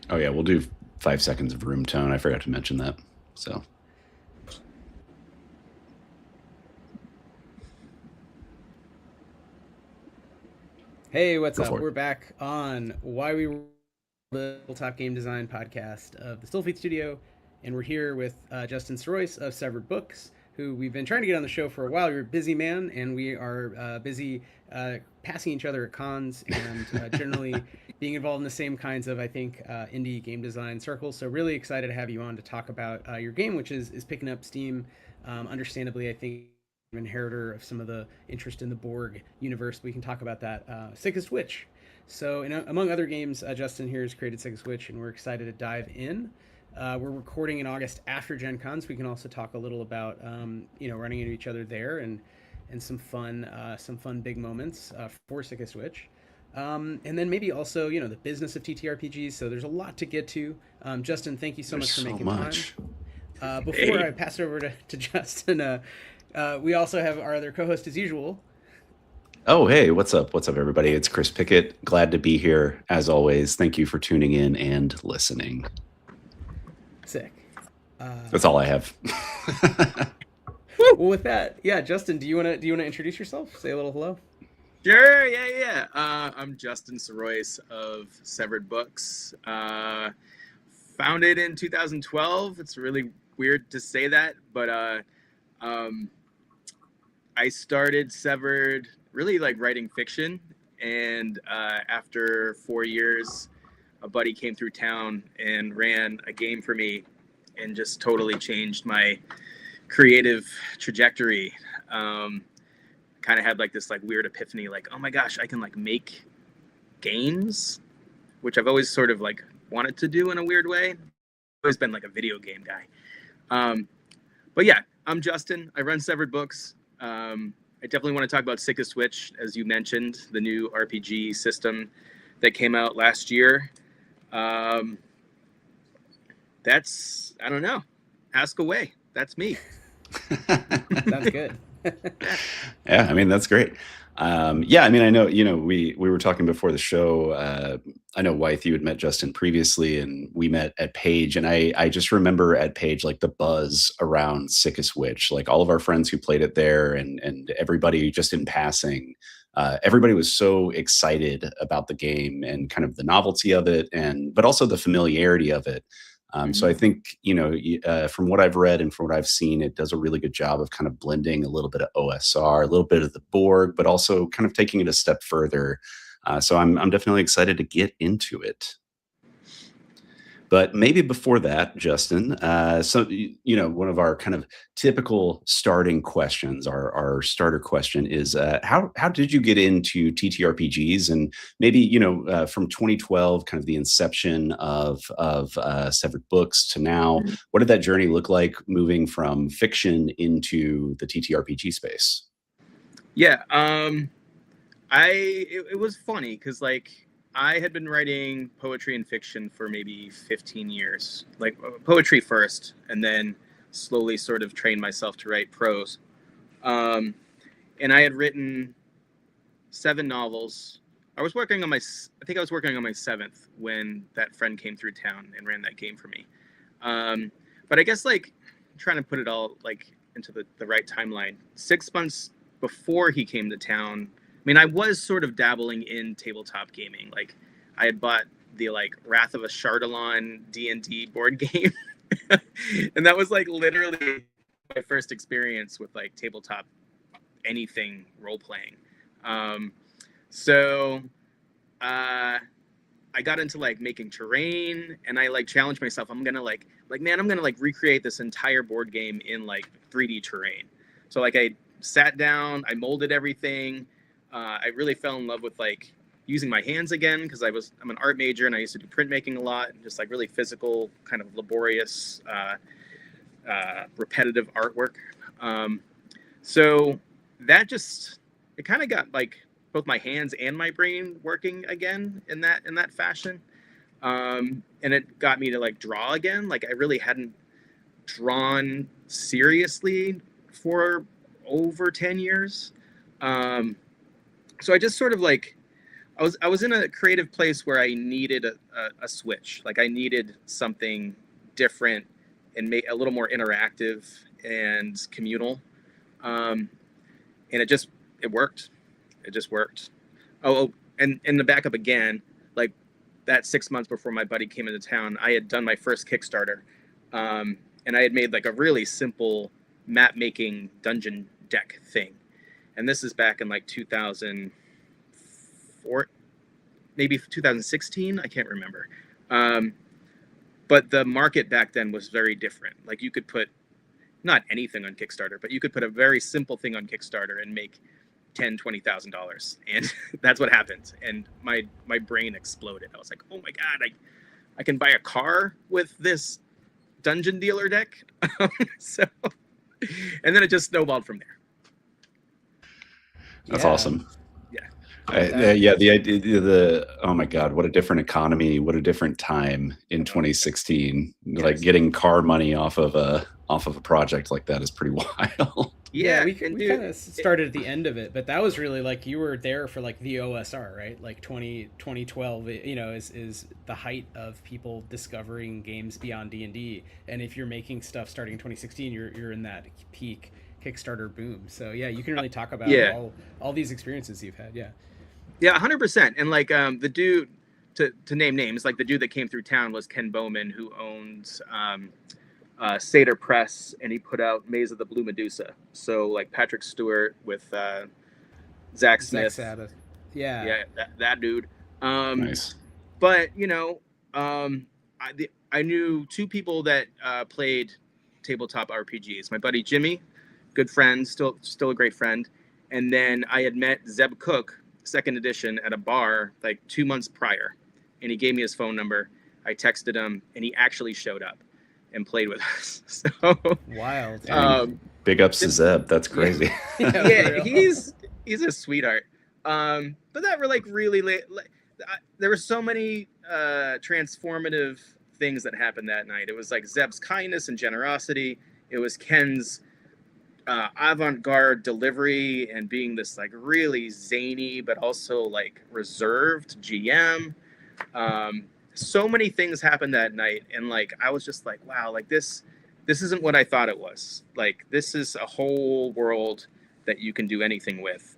Oh yeah, we'll do 5 seconds of room tone. I forgot to mention that. So. Hey, what's Go up? for it. We're back on Why We Were the Top Game Design podcast of the Stillfleet Studio, and we're here with Justin Sirois of Severed Books, who we've been trying to get on the show for a while. You're a busy man, and we are busy passing each other at cons and generally being involved in the same kinds of, I think, indie game design circles. So really excited to have you on to talk about your game, which is picking up steam. Understandably, I think inheritor of some of the interest in the Borg universe. We can talk about that. Sickest Witch. So, among other games, Justin here has created Sickest Witch, and we're excited to dive in. We're recording in August after Gen Con, so we can also talk a little about running into each other there and some fun big moments for Sickest Witch. And then maybe also the business of TTRPGs. So there's a lot to get to. Justin, thank you so There's much for so making time. much. Before Hey, I pass it over to Justin, we also have our other co-host as usual. Oh, hey, what's up? What's up, everybody? It's Chris Pickett. Glad to be here as always. Thank you for tuning in and listening. Sick. That's all I have. Well, with that, yeah, Justin, do you wanna introduce yourself? Say a little hello. sure, yeah. I'm Justin Sirois of Severed Books. Founded in 2012. It's really weird to say that, but um, I started Severed really like writing fiction, and after 4 years, a buddy came through town and ran a game for me, and just totally changed my creative trajectory. Um, kind of had like this like weird epiphany, like, oh my gosh, I can like make games, which I've always sort of like wanted to do in a weird way. I've always been like a video game guy. Um, but yeah, I'm Justin. I run Severed Books. I definitely want to talk about Sickest Witch, as you mentioned, the new RPG system that came out last year. Um, I don't know. Ask away. That's me. Sounds good. Yeah, I mean that's great. Yeah, I mean I know we were talking before the show. I know Wythe, you had met Justin previously, and we met at Page, and I just remember at Page like the buzz around Sickest Witch, like all of our friends who played it there, and everybody just in passing. Everybody was so excited about the game and kind of the novelty of it, and but also the familiarity of it. So I Mm-hmm. think, from what I've read and from what I've seen, it does a really good job of kind of blending a little bit of OSR, a little bit of the Borg, but also kind of taking it a step further. So I'm definitely excited to get into it. But maybe before that, Justin, one of our kind of typical starting questions, our starter question is, how did you get into TTRPGs, and maybe from 2012, kind of the inception of Severed Books to now, what did that journey look like, moving from fiction into the TTRPG space? Yeah. It was funny because like I had been writing poetry and fiction for maybe 15 years, like poetry first, and then slowly sort of trained myself to write prose. Um, and I had written 7 novels. I think I was working on my seventh when that friend came through town and ran that game for me. Um, but I guess like trying to put it all like into the right timeline. 6 months before he came to town, I mean, I was sort of dabbling in tabletop gaming. Like I had bought the like Wrath of a Chardalon D&D board game. And that was like literally my first experience with like tabletop anything role playing. Um, so I got into like making terrain, and I like challenged myself. I'm gonna man, I'm gonna like recreate this entire board game in like 3D terrain. So like I sat down, I molded everything. I really fell in love with like using my hands again because I'm an art major and I used to do printmaking a lot, and just like really physical, kind of laborious, repetitive artwork. Um, so that just it kind of got like both my hands and my brain working again in that fashion. And it got me to like draw again. Like I really hadn't drawn seriously for over 10 years. So I just sort of like I was in a creative place where I needed a switch. Like I needed something different and a little more interactive and communal. And it worked. It just worked. And the backup again, like that 6 months before my buddy came into town, I had done my first Kickstarter. And I had made like a really simple map making dungeon deck thing. And this is back in like 2004, maybe 2016. I can't remember. But the market back then was very different. Like you could put not anything on Kickstarter, but you could put a very simple thing on Kickstarter and make $10,000-$20,000. And that's what happened. And my brain exploded. I was like, oh my God, I can buy a car with this dungeon dealer deck. And then it just snowballed from there. That's awesome. Yeah. Yeah, the idea, oh my God, what a different economy, what a different time in 2016. Yes. Like getting car money off of a project like that is pretty wild. Yeah, we kind of started at the end of it, but that was really like you were there for like the OSR, right? Like 2012, you know, is the height of people discovering games beyond D&D. And if you're making stuff starting in 2016, you're in that peak Kickstarter boom. So yeah, you can really talk about all these experiences you've had. Yeah. Yeah, 100%. And like the dude, to name names, like the dude that came through town was Ken Bowman, who owns Seder Press, and he put out Maze of the Blue Medusa. So like Patrick Stewart with Zach Smith. Sabbath. Yeah, that dude. Nice. But you know, I knew two people that played tabletop RPGs. My buddy Jimmy, good friend, still a great friend, and then I had met Zeb Cook, second edition, at a bar like 2 months prior, and he gave me his phone number. I texted him, and he actually showed up and played with us. So wild. Big ups to Zeb. That's crazy. Yeah, he's a sweetheart. But that were like really late. There were so many transformative things that happened that night. It was like Zeb's kindness and generosity. It was Ken's avant-garde delivery and being this like really zany but also like reserved GM. So many things happened that night, and like I was just like, wow, like this isn't what I thought it was. Like this is a whole world that you can do anything with.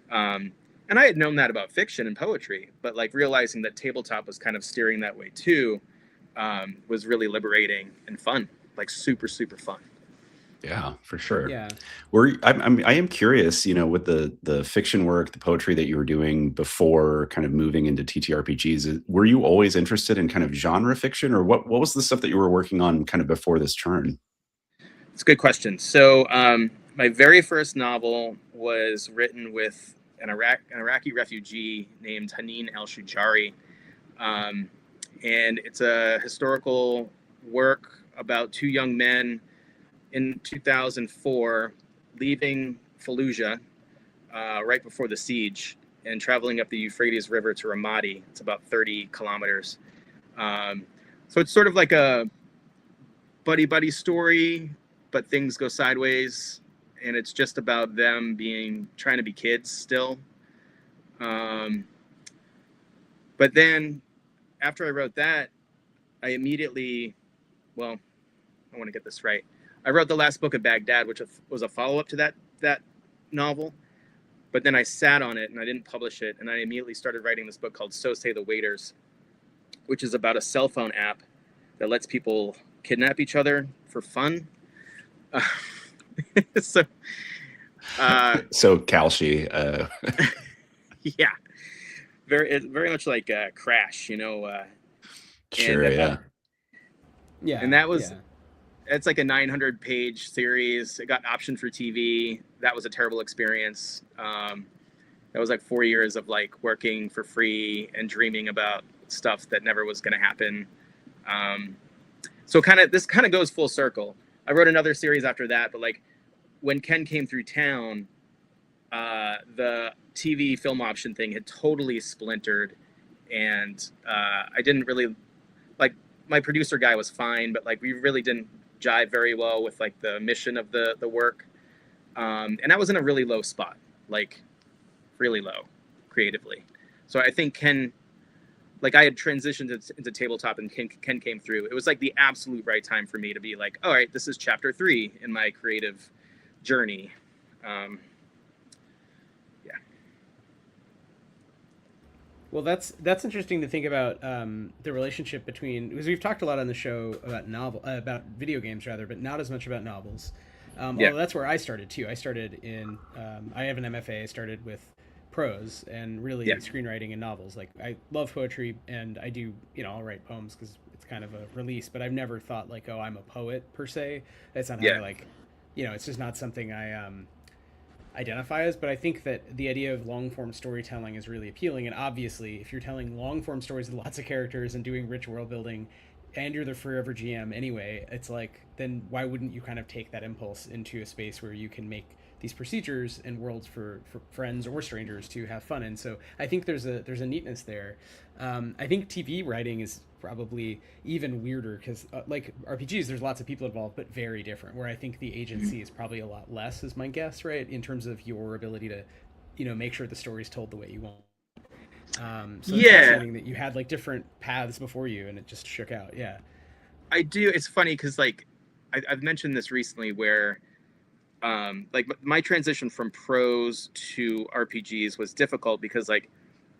And I had known that about fiction and poetry, but like realizing that tabletop was kind of steering that way too was really liberating and fun, like super, super fun. Yeah, for sure. Yeah. I am curious, you know, with the fiction work, the poetry that you were doing before kind of moving into TTRPGs, were you always interested in kind of genre fiction, or what was the stuff that you were working on kind of before this turn? It's a good question. So my very first novel was written with an Iraqi refugee named Haneen El-Shujari. And it's a historical work about two young men in 2004, leaving Fallujah right before the siege and traveling up the Euphrates River to Ramadi. It's about 30 kilometers. So it's sort of like a buddy story, but things go sideways, and it's just about them trying to be kids still. But then after I wrote that, I immediately, I want to get this right. I wrote The Last Book of Baghdad, which was a follow-up to that novel. But then I sat on it and I didn't publish it. And I immediately started writing this book called So Say the Waiters, which is about a cell phone app that lets people kidnap each other for fun. So Kalshi. Yeah. Very much like Crash, you know. Sure, and, yeah. And that was... Yeah. It's like a 900-page series. It got optioned for TV. That was a terrible experience. That was like 4 years of like working for free and dreaming about stuff that never was going to happen. So this kind of goes full circle. I wrote another series after that, but like when Ken came through town, the TV film option thing had totally splintered, and I didn't really like. My producer guy was fine, but like we really didn't jive very well with like the mission of the work. And I was in a really low spot, like really low creatively. So I think Ken, like I had transitioned into tabletop, and Ken came through. It was like the absolute right time for me to be like, all right, this is chapter 3 in my creative journey. Yeah. Well, that's interesting to think about the relationship between, because we've talked a lot on the show about video games rather, but not as much about novels. Yeah. Although that's where I started too. I started in I have an MFA. I started with prose and really Yeah. screenwriting and novels. Like I love poetry and I do, I'll write poems because it's kind of a release. But I've never thought like, oh, I'm a poet per se. That's not how I like. It's just not something I identify as. But I think that the idea of long form storytelling is really appealing. And obviously, if you're telling long form stories with lots of characters and doing rich world building, and you're the forever GM anyway, it's like, then why wouldn't you kind of take that impulse into a space where you can make these procedures and worlds for friends or strangers to have fun in? So I think there's a neatness there. I think TV writing is probably even weirder because like RPGs, there's lots of people involved, but very different. Where I think the agency is probably a lot less, is my guess, right? In terms of your ability to, make sure the story's told the way you want. So it's fascinating that you had like different paths before you, and it just shook out. Yeah, I do. It's funny because like I've mentioned this recently, where like my transition from prose to RPGs was difficult because like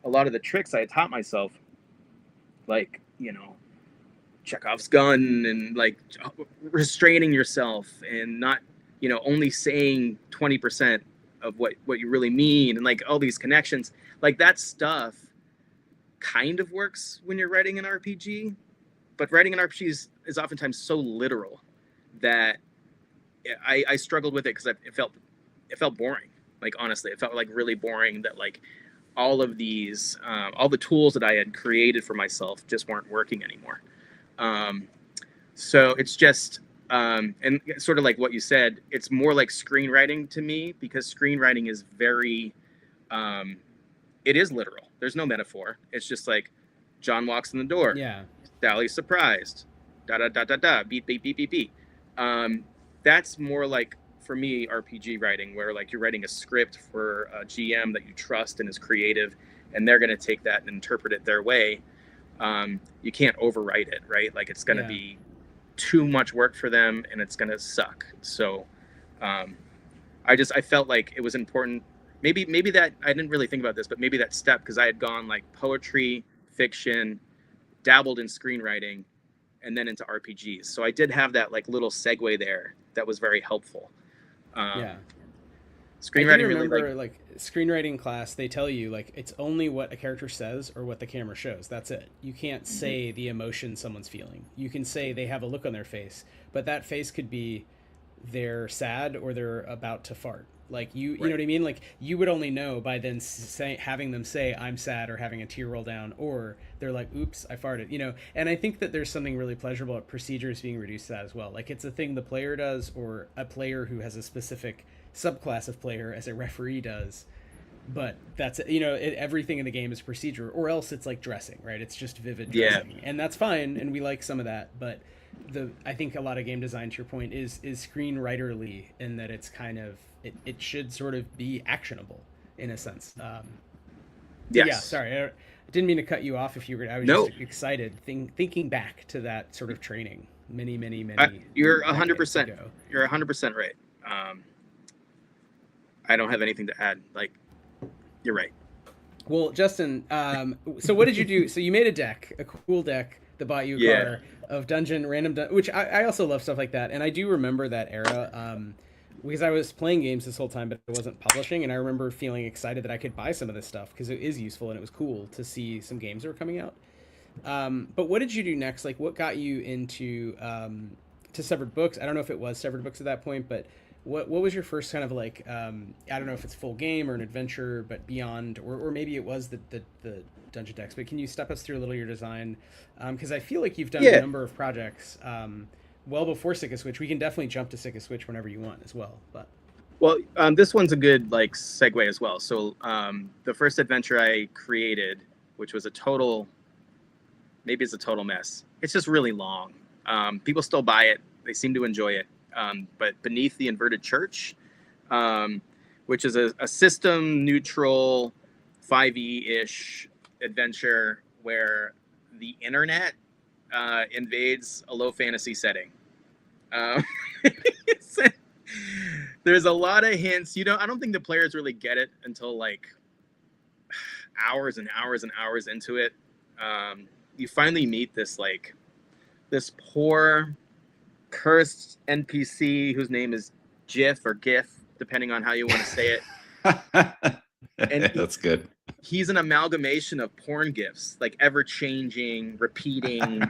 a lot of the tricks I had taught myself, like Chekhov's gun and like restraining yourself and not only saying 20% of what you really mean, and like all these connections, like that stuff kind of works when you're writing an RPG, but writing an RPG is oftentimes so literal that I struggled with it because it felt boring. Like honestly, it felt like really boring that like all of these all the tools that I had created for myself just weren't working anymore. So it's just and sort of like what you said, it's more like screenwriting to me, because screenwriting is very it is literal. There's no metaphor. It's just like John walks in the door. Yeah. Sally's surprised. Da da da da da. Beep beep beep beep beep. That's more like, for me, RPG writing, where like you're writing a script for a GM that you trust and is creative, and they're going to take that and interpret it their way. You can't overwrite it, right? Like it's going to be too much work for them, and it's going to suck. So I felt like it was important. Maybe that I didn't really think about this, but maybe that step, because I had gone like poetry, fiction, dabbled in screenwriting, and then into RPGs. So I did have that like little segue there that was very helpful. Screenwriting, I do remember like screenwriting class, they tell you like it's only what a character says or what the camera shows. That's it. You can't say the emotion someone's feeling. You can say they have a look on their face, but that face could be they're sad or they're about to fart. Like you know what I mean? Like you would only know by then having them say I'm sad or having a tear roll down, or they're like, oops, I farted, And I think that there's something really pleasurable at procedures being reduced to that as well. Like it's a thing the player does, or a player who has a specific subclass of player as a referee does. But that's everything in the game is procedure, or else it's like dressing, right? It's just vivid dressing, and that's fine, and we like some of that. But I think a lot of game design, to your point, is screenwriterly in that it's kind of it should sort of be actionable in a sense. Yes. Yeah. Sorry, I didn't mean to cut you off. If you were, I was just excited thinking back to that sort of training many. You're 100%. You're 100% right. I don't have anything to add. Like, you're right. Well, Justin, so what did you do? So you made a cool deck that bought you a car of which I also love stuff like that. And I do remember that era because I was playing games this whole time, but I wasn't publishing. And I remember feeling excited that I could buy some of this stuff because it is useful and it was cool to see some games that were coming out. But what did you do next? Like, what got you into to Severed Books? I don't know if it was Severed Books at that point, but what was your first kind of like, I don't know if it's full game or an adventure, but beyond, or maybe it was the dungeon decks, but can you step us through a little of your design? Because I feel like you've done a number of projects well before Sickest Witch. We can definitely jump to Sickest Witch whenever you want as well. But this one's a good like segue as well. So the first adventure I created, which was maybe it's a total mess. It's just really long. People still buy it. They seem to enjoy it. But Beneath the Inverted Church, which is a system neutral 5e-ish adventure where the internet invades a low fantasy setting. Um, there's a lot of hints. I don't think the players really get it until like hours and hours and hours into it. You finally meet this poor cursed NPC whose name is Jif or Gif, depending on how you want to say it. And that's good. He's an amalgamation of porn gifs, like ever-changing, repeating,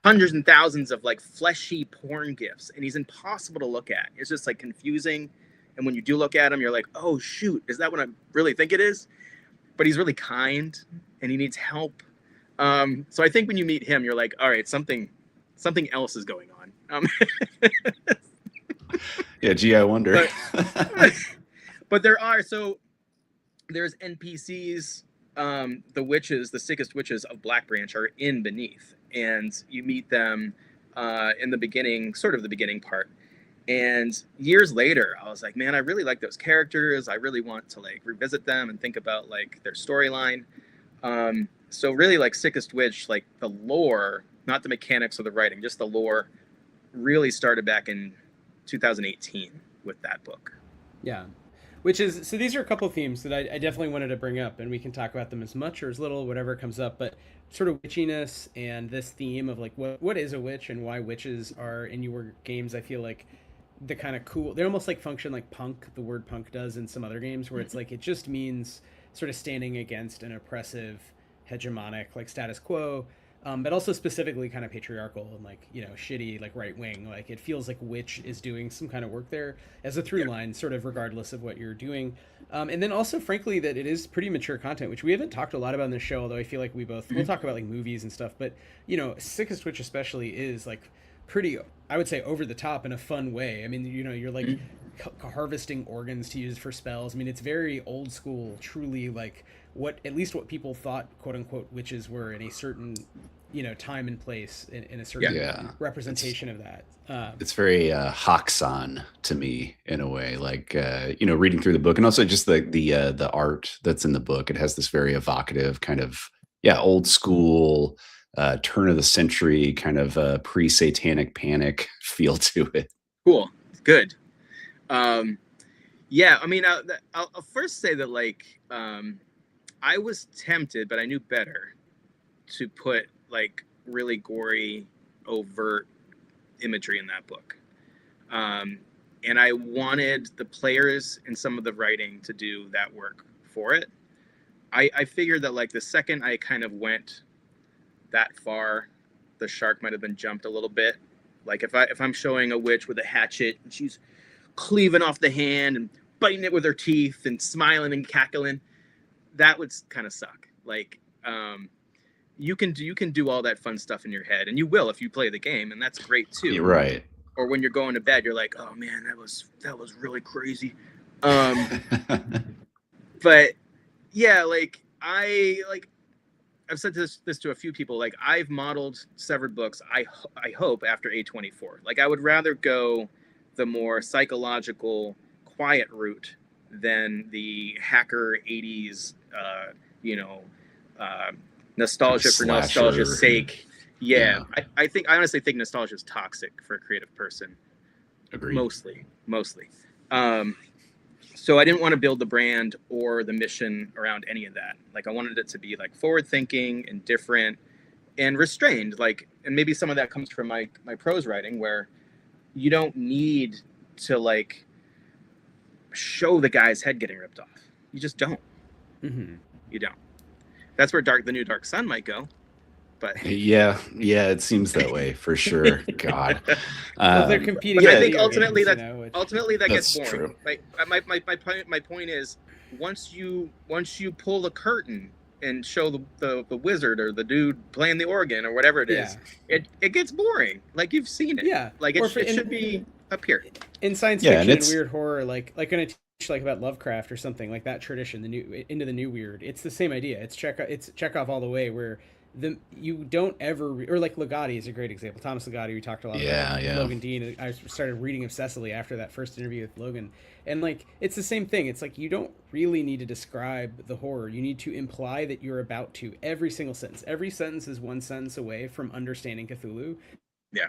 hundreds and thousands of like fleshy porn gifs, and he's impossible to look at. It's just like confusing, and when you do look at him, you're like, oh shoot, is that what I really think it is? But he's really kind, and he needs help. So I think when you meet him, you're like, all right, something else is going on. Yeah, gee, I wonder. But there's NPCs. The witches, the Sickest Witches of Black Branch, are in Beneath, and you meet them in the beginning, sort of the beginning part. And years later, I was like, man, I really like those characters. I really want to like revisit them and think about like their storyline. So really, like Sickest Witch, like the lore, not the mechanics of the writing, just the lore, really started back in 2018 with that book. Yeah. So these are a couple of themes that I definitely wanted to bring up, and we can talk about them as much or as little, whatever comes up, but sort of witchiness and this theme of like what is a witch and why witches are in your games. I feel like the kind of cool, they almost like function like punk, the word punk does in some other games, where it's like it just means sort of standing against an oppressive, hegemonic like status quo. But also specifically kind of patriarchal and like, shitty, like right wing. Like it feels like witch is doing some kind of work there as a through line, sort of regardless of what you're doing. And then also, frankly, that it is pretty mature content, which we haven't talked a lot about in the show, although I feel like we'll talk about like movies and stuff. But, Sickest Witch especially is like pretty, I would say, over the top in a fun way. I mean, you're like harvesting organs to use for spells. I mean, it's very old school, truly like at least what people thought, quote unquote, witches were in a certain time and place in a certain representation of that. It's very Hoxon to me in a way, like reading through the book, and also just the art that's in the book. It has this very evocative kind of old school turn of the century kind of pre-satanic panic feel to it. Cool, good. I mean, I'll first say that like I was tempted, but I knew better to put like really gory, overt imagery in that book. And I wanted the players and some of the writing to do that work for it. I figured that like the second I kind of went that far, the shark might have been jumped a little bit. Like if I'm showing a witch with a hatchet and she's cleaving off the hand and biting it with her teeth and smiling and cackling, that would kind of suck. Like, you can do all that fun stuff in your head, and you will if you play the game, and that's great too. You're right. Or when you're going to bed, you're like, oh man, that was really crazy. But yeah, like I've said this to a few people. Like I've modeled Severed Books. I hope after A24. Like I would rather go the more psychological, quiet route than the hacker 80s. Nostalgia for nostalgia's sake. I honestly think nostalgia is toxic for a creative person. Agreed. Mostly. So I didn't want to build the brand or the mission around any of that. Like I wanted it to be like forward thinking and different and restrained. Like, and maybe some of that comes from my prose writing, where you don't need to like show the guy's head getting ripped off. You just don't. Mm-hmm. You don't. That's where the new Dark Sun might go, but yeah, it seems that way for sure. God, well, they're competing. But I think ultimately that gets boring. True. Like my point is, once you pull the curtain and show the wizard or the dude playing the organ or whatever it is, it gets boring. Like you've seen it. Yeah, like it should be up here in science fiction and weird horror, like when like about Lovecraft or something like that tradition, into the new weird. It's the same idea. It's Chekhov all the way, where you don't ever or like Ligotti is a great example. Thomas Ligotti, we talked a lot about Logan Dean. I started reading of Cecily after that first interview with Logan, and like it's the same thing. It's like you don't really need to describe the horror. You need to imply that you're about to. Every single sentence, every sentence is one sentence away from understanding Cthulhu. Yeah.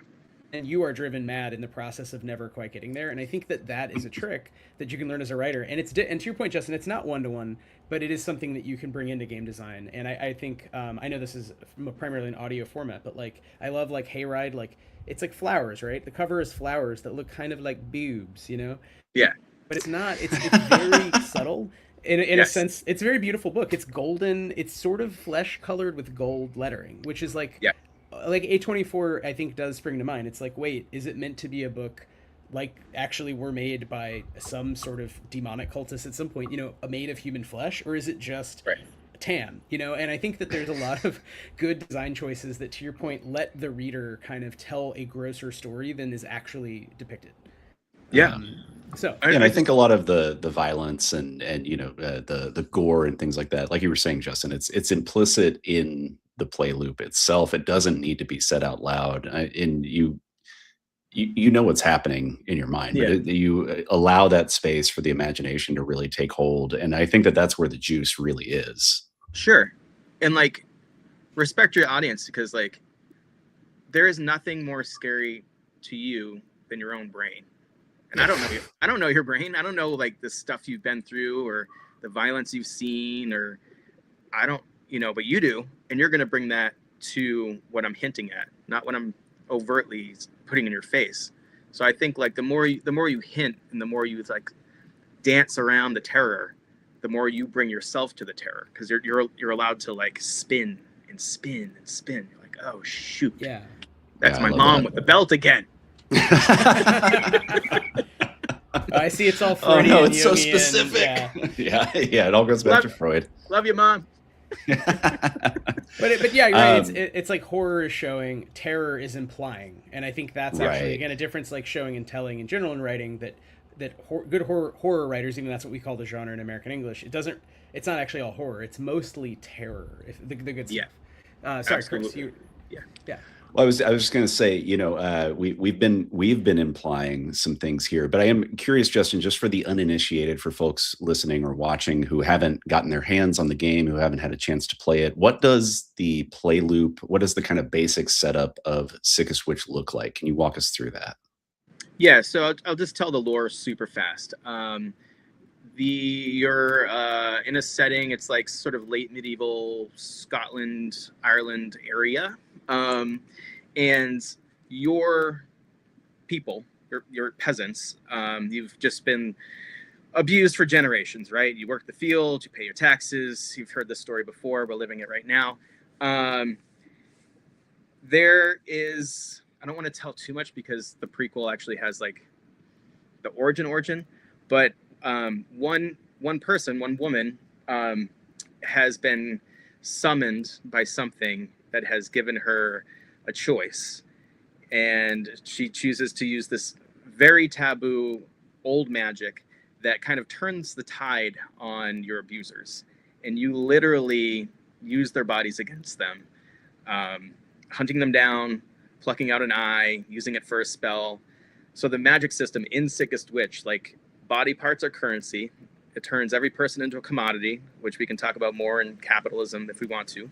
And you are driven mad in the process of never quite getting there. And I think that is a trick that you can learn as a writer. And and to your point, Justin, it's not one-to-one, but it is something that you can bring into game design. And I think I know this is primarily an audio format, but like I love like Hayride, like it's like flowers, right? The cover is flowers that look kind of like boobs, you know? Yeah. But it's not. It's very subtle. In a sense, it's a very beautiful book. It's golden. It's sort of flesh colored with gold lettering, which is like like A24 I think does spring to mind. It's like, wait, is it meant to be a book like actually were made by some sort of demonic cultist at some point, you know, made of human flesh, or is it just tan, you know? And I think that there's a lot of good design choices that, to your point, let the reader kind of tell a grosser story than is actually depicted. And I think a lot of the violence and you know the gore and things like that, like you were saying, Justin, it's implicit in the play loop itself. It doesn't need to be said out loud, and you know what's happening in your mind, but you allow that space for the imagination to really take hold, and I think that that's where the juice really is. Sure, and like respect your audience, because like there is nothing more scary to you than your own brain. And I don't know your brain. I don't know like the stuff you've been through or the violence you've seen, or I don't, you know, but you do. And you're going to bring that to what I'm hinting at, not what I'm overtly putting in your face. So I think like the more you hint and the more you like dance around the terror, the more you bring yourself to the terror, because you're allowed to like spin and spin and spin. You're like, oh shoot. Yeah. That's my mom with the belt again. I see, it's all Freudian. Oh no, it's so specific. Yeah, it all goes back to Freud. Love you, Mom. But yeah, you're right. It's like horror is showing, terror is implying, and I think that's actually again a difference, like showing and telling in general in writing. Good horror writers, even that's what we call the genre in American English. It's not actually all horror. It's mostly terror. The good stuff. Sorry, absolutely. Chris. Yeah. Well, I was just going to say, you know, we've been implying some things here, but I am curious, Justin, just for the uninitiated, for folks listening or watching who haven't gotten their hands on the game, who haven't had a chance to play it, what does the play loop, what does the kind of basic setup of Sickest Witch look like? Can you walk us through that? Yeah, so I'll just tell the lore super fast. You're in a setting, it's like sort of late medieval Scotland, Ireland area. And your people, your peasants, you've just been abused for generations, right? You work the field, you pay your taxes. You've heard this story before. We're living it right now. There is, I don't want to tell too much because the prequel actually has like the origin, but one woman has been summoned by something that has given her a choice, and she chooses to use this very taboo old magic that kind of turns the tide on your abusers, and you literally use their bodies against them, hunting them down, plucking out an eye, using it for a spell. So the magic system in Sickest Witch, like body parts are currency. It turns every person into a commodity, which we can talk about more in capitalism if we want to.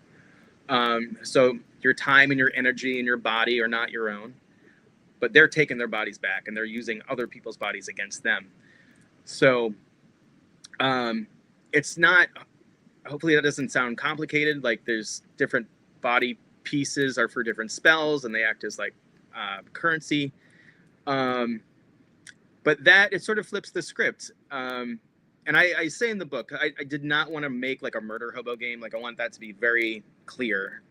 So your time and your energy and your body are not your own, but they're taking their bodies back and they're using other people's bodies against them. So it's not, hopefully that doesn't sound complicated. Like there's different body pieces are for different spells and they act as like currency. But that, it sort of flips the script. And I say in the book, I did not want to make like a murder hobo game. Like I want that to be very clear.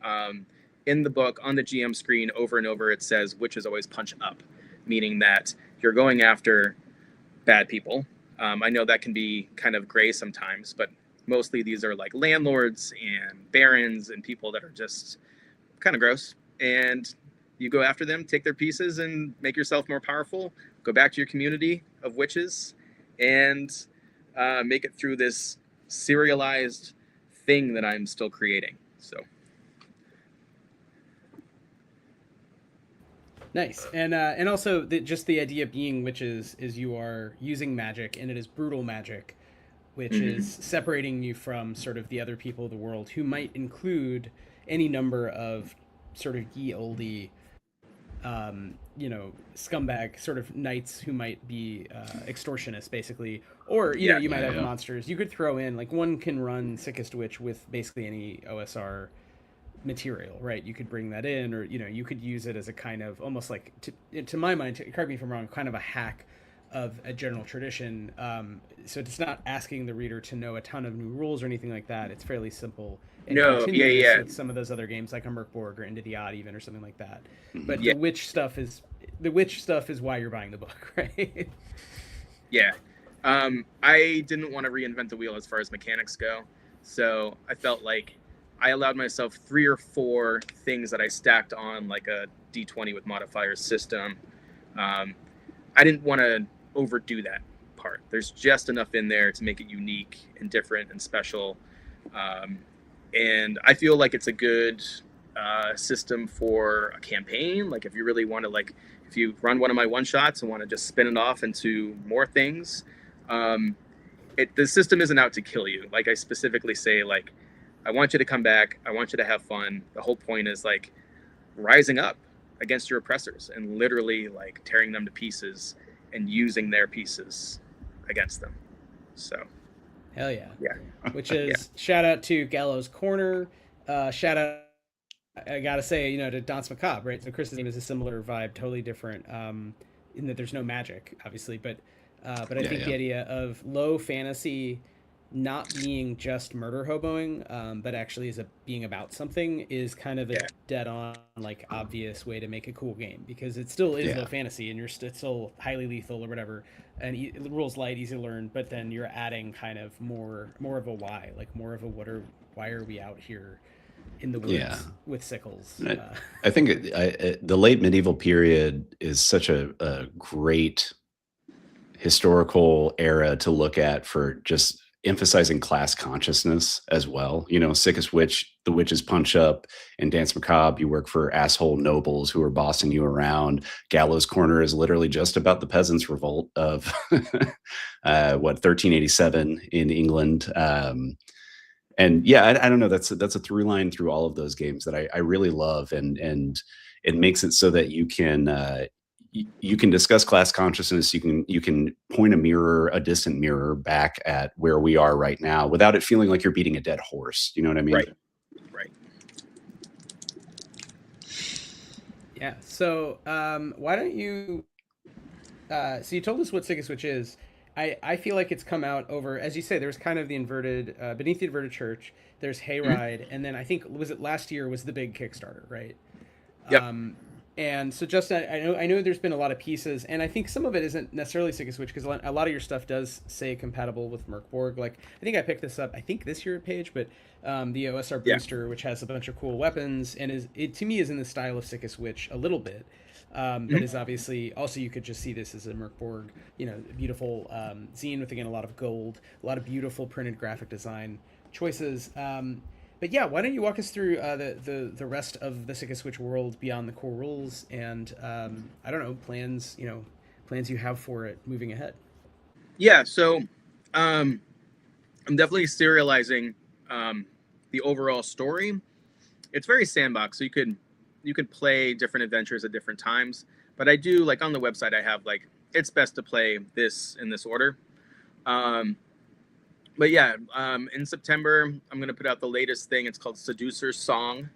In the book, on the GM screen, over and over, it says witches always punch up, meaning that you're going after bad people. I know that can be kind of gray sometimes, but mostly these are like landlords and barons and people that are just kind of gross. And you go after them, take their pieces and make yourself more powerful, go back to your community of witches and make it through this serialized thing that I'm still creating. So Nice. And also just the idea being witches is you are using magic, and it is brutal magic, which is separating you from sort of the other people of the world, who might include any number of sort of ye olde, scumbag sort of knights who might be extortionists, basically. Or, Yeah. you might Yeah, have yeah. monsters. You could throw in, like, one can run Sickest Witch with basically any OSR material, right? You could bring that in, or, you could use it as a kind of almost like, to my mind, correct me if I'm wrong, kind of a hack of a general tradition. So it's not asking the reader to know a ton of new rules or anything like that. It's fairly simple and No, yeah, continuous yeah, with some of those other games like a Merkborg or Into the Odd even, or something like that. But yeah, the witch stuff is why you're buying the book, right? yeah. I didn't want to reinvent the wheel as far as mechanics go, so I felt like I allowed myself 3 or 4 things that I stacked on like a D20 with modifiers system. I didn't want to overdo that part. There's just enough in there to make it unique and different and special. And I feel like it's a good system for a campaign. Like if you really want to, like, if you run one of my one shots and want to just spin it off into more things, the system isn't out to kill you. Like I specifically say, like, I want you to come back. I want you to have fun. The whole point is like rising up against your oppressors and literally like tearing them to pieces and using their pieces against them. So Hell yeah. yeah. Which is shout out to Gallows Corner. Shout out, I gotta say, to Danse Macabre, right? So Chris's name is a similar vibe, totally different, in that there's no magic, obviously, but I think the idea of low fantasy not being just murder hoboing, but actually being about something is kind of a dead on, like, obvious way to make a cool game, because it still is low fantasy and it's still highly lethal or whatever, and the rules light, easy to learn, but then you're adding kind of more of a why, like more of a why are we out here in the woods with sickles. I think the late medieval period is such a great historical era to look at for just emphasizing class consciousness as well. Sickest Witch, the witches punch up. In Danse Macabre, you work for asshole nobles who are bossing you around. Gallows Corner is literally just about the peasants' revolt of 1387 in England. And yeah, I don't know. That's a through line through all of those games that I really love, and it makes it so that you can discuss class consciousness. You can point a distant mirror back at where we are right now without it feeling like you're beating a dead horse. You know what I mean? Right. Yeah. So why don't you? So you told us what Sickest Witch is. I feel like it's come out over, as you say, there's kind of the inverted, beneath the inverted church, there's Hayride, and then I think, was it last year was the big Kickstarter, right? Yep. And so Justin, I know there's been a lot of pieces, and I think some of it isn't necessarily Sickest Witch, because a lot of your stuff does say compatible with Merkborg. Like, I think I picked this up, I think this year at Page, but the OSR booster, which has a bunch of cool weapons, and to me is in the style of Sickest Witch a little bit. But is obviously also, you could just see this as a Merkborg, beautiful zine with, again, a lot of gold, a lot of beautiful printed graphic design choices. But yeah, why don't you walk us through the rest of the Sickest Witch world beyond the core rules, and I don't know, plans you have for it moving ahead. Yeah, so I'm definitely serializing the overall story. It's very sandbox, so you could play different adventures at different times. But I do, like, on the website, I have, like, it's best to play this in this order. But yeah, in September, I'm going to put out the latest thing. It's called Seducer's Song.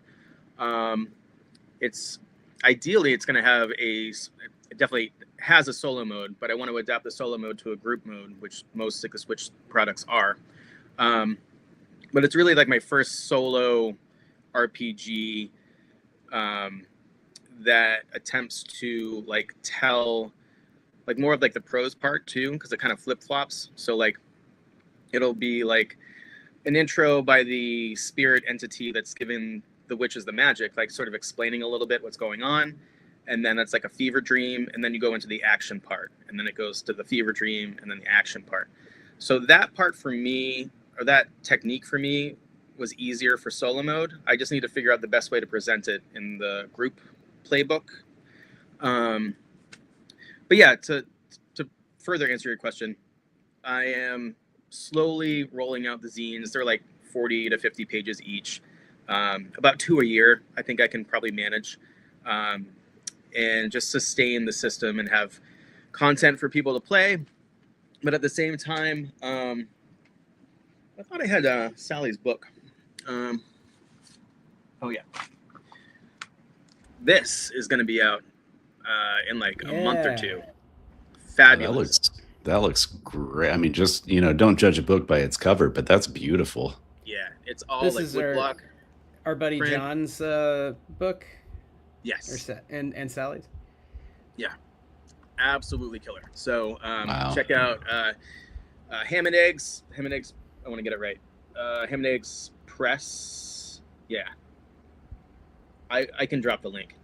It's ideally, it's going to have it definitely has a solo mode, but I want to adapt the solo mode to a group mode, which most Sickest Witch products are. But it's really like my first solo RPG that attempts to, like, tell, like, more of, like, the prose part too, because it kind of flip-flops. So, like, it'll be like an intro by the spirit entity that's giving the witches the magic, like, sort of explaining a little bit what's going on, and then that's like a fever dream, and then you go into the action part, and then it goes to the fever dream and then the action part. So that part for me, or that technique for me, was easier for solo mode. I just need to figure out the best way to present it in the group playbook. But yeah, to further answer your question, I am slowly rolling out the zines. They're like 40 to 50 pages each, about 2 a year. I think I can probably manage, and just sustain the system and have content for people to play. But at the same time, I thought I had Sally's book. Oh yeah, this is going to be out in like a month or two. Fabulous. That looks great. I mean, just, don't judge a book by its cover, but that's beautiful. Yeah, it's all This like is woodblock. our buddy print. John's book. Yes. And Sally's. Yeah, absolutely killer. So Wow. check out Ham and Eggs. Ham and Eggs. I want to get it right. Ham and Eggs Press. Yeah. I can drop the link.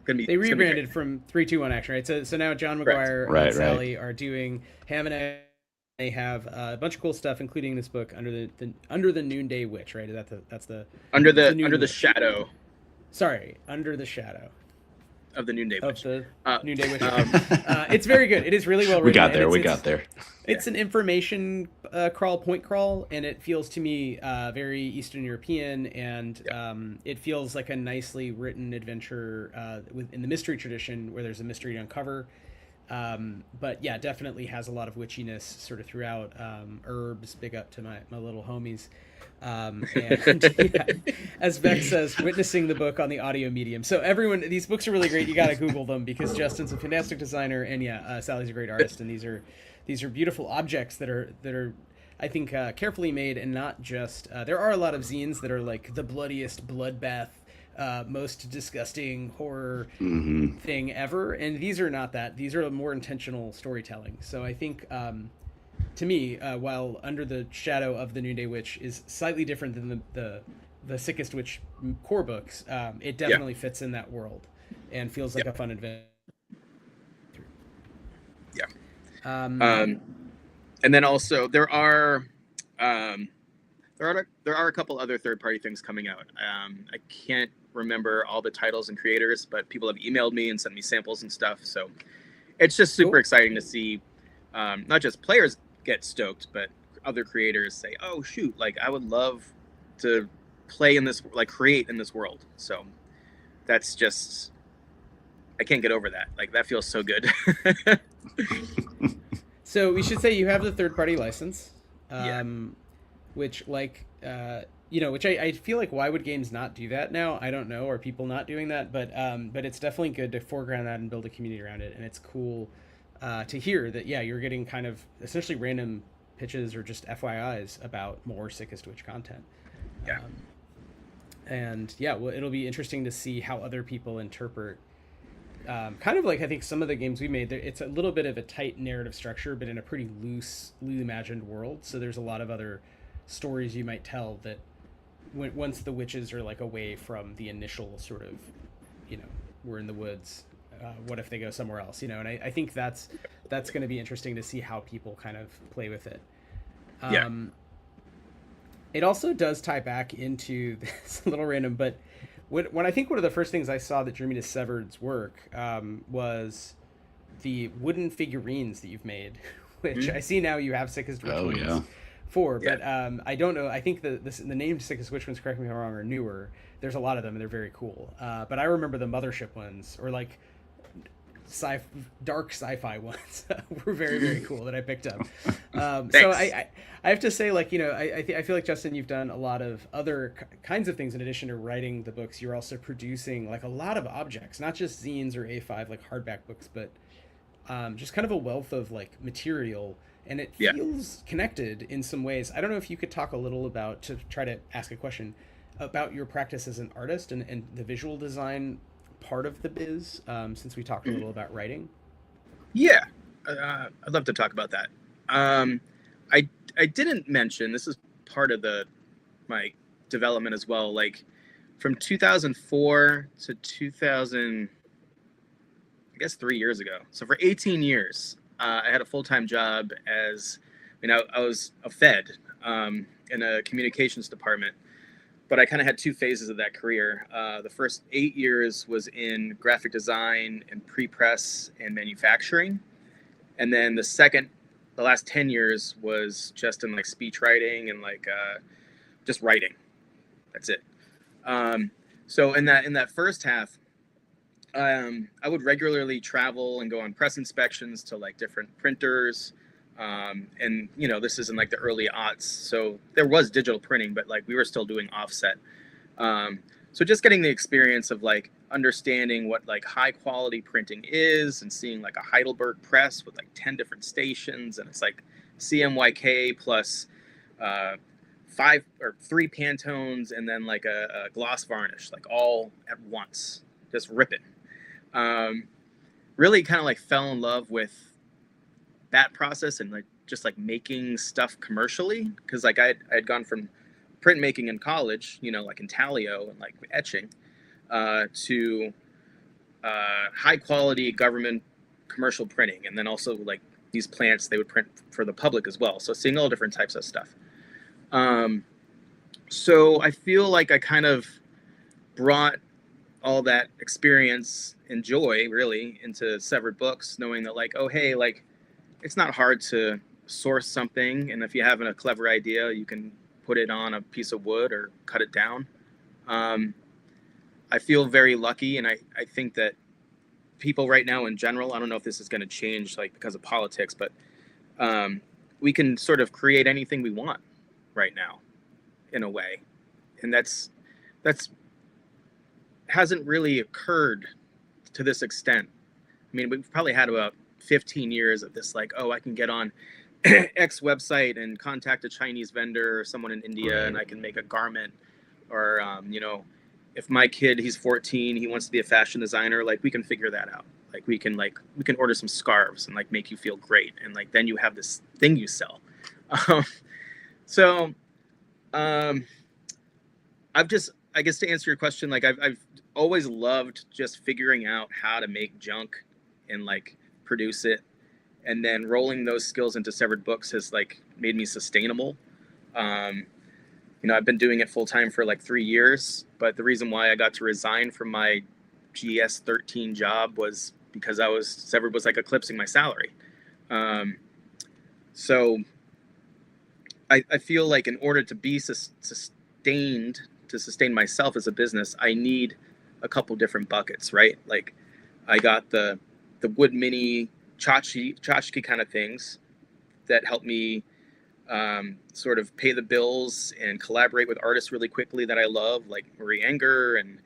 They rebranded from 321 Action, right? So now John McGuire and Sally are doing Ham and Eggs. They have a bunch of cool stuff, including this book under the Noonday Witch, right? That's the under the shadow. Sorry, Under the Shadow of the Noonday Witch. Of the Noonday Witch. It's very good. It is really well written. We got there. It's an information point crawl, and it feels to me very Eastern European, and it feels like a nicely written adventure in the mystery tradition where there's a mystery to uncover. But yeah, definitely has a lot of witchiness sort of throughout. Herbs, big up to my little homies. And yeah, as Beck says, witnessing the book on the audio medium. So everyone, these books are really great. You got to Google them because Justin's a fantastic designer, and Sally's a great artist. And these are beautiful objects that are I think carefully made, and not just. There are a lot of zines that are like the bloodiest bloodbath, most disgusting horror thing ever, and these are not that. These are more intentional storytelling. So I think. To me, while Under the Shadow of the Noonday Witch is slightly different than the Sickest Witch core books, it definitely fits in that world and feels like a fun adventure. Yeah. And then also there are a couple other third-party things coming out. I can't remember all the titles and creators, but people have emailed me and sent me samples and stuff. So it's just super exciting to see not just players get stoked, but other creators say, oh shoot, like I would love to play in this, like create in this world. So that's just, I can't get over that. Like that feels so good. So we should say you have the third-party license, which which I feel like why would games not do that now? I don't know. Are people not doing that? But it's definitely good to foreground that and build a community around it. And it's cool to hear that, you're getting kind of essentially random pitches or just FYIs about more Sickest Witch content. It'll be interesting to see how other people interpret kind of like I think some of the games we made, it's a little bit of a tight narrative structure, but in a pretty loosely imagined world. So there's a lot of other stories you might tell that once the witches are like away from the initial sort of, we're in the woods. What if they go somewhere else? And I think that's going to be interesting to see how people kind of play with it. It also does tie back into this a little random, but when I think one of the first things I saw that drew me to Severed's work was the wooden figurines that you've made, which I see now you have Sickest Witch ones for, but I don't know. I think the named Sickest Witch ones, correct me if I'm wrong, are newer. There's a lot of them and they're very cool. But I remember the Mothership ones, or like dark sci-fi ones were very, very cool that I picked up. So I have to say, like, I feel like, Justin, you've done a lot of other kinds of things in addition to writing the books. You're also producing like a lot of objects, not just zines or A5 like hardback books, but just kind of a wealth of like material, and it feels connected in some ways. I don't know if you could talk a little about, to try to ask a question about your practice as an artist and the visual design part of the biz, since we talked a little about writing. I'd love to talk about that. I didn't mention, this is part of my development as well, like from 2004 to 2000, I guess 3 years ago. So for 18 years, I had a full-time job as, I was a Fed in a communications department. but I kind of had two phases of that career. The first 8 years was in graphic design and pre-press and manufacturing. And then the last 10 years was just in like speech writing and like just writing. That's it. So in that first half, I would regularly travel and go on press inspections to like different printers. And you know, this is in like the early aughts, so there was digital printing, but like we were still doing offset. So just getting the experience of like understanding what like high quality printing is, and seeing like a Heidelberg press with like 10 different stations, and it's like CMYK plus 3 Pantones, and then like a gloss varnish, like all at once, just rip it. Really kind of like fell in love with that process and like just like making stuff commercially, because like I had gone from printmaking in college, you know, like intaglio and like etching, to high quality government commercial printing, and then also like these plants, they would print for the public as well. So seeing all different types of stuff. So I feel like I kind of brought all that experience and joy really into Severed Books, knowing that like, oh hey, like it's not hard to source something, and if you have a clever idea, you can put it on a piece of wood or cut it down. I feel very lucky, and I think that people right now in general, I don't know if this is going to change like because of politics, but we can sort of create anything we want right now in a way, and that's hasn't really occurred to this extent. I mean, we've probably had about 15 years of this, like, oh, I can get on X website and contact a Chinese vendor or someone in India, right, and I can make a garment. Or, you know, if my kid, he's 14, he wants to be a fashion designer, like we can figure that out. Like we can order some scarves and like make you feel great. And like, then you have this thing you sell. I guess to answer your question, like I've always loved just figuring out how to make junk and like produce it, and then rolling those skills into Severed Books has like made me sustainable. You know, I've been doing it full time for like 3 years, but the reason why I got to resign from my GS-13 job was because Severed was like eclipsing my salary. So I feel like in order to be sustained, to sustain myself as a business, I need a couple different buckets, right? Like I got the wood mini tchotchke kind of things that help me sort of pay the bills and collaborate with artists really quickly that I love, like Marie Enger and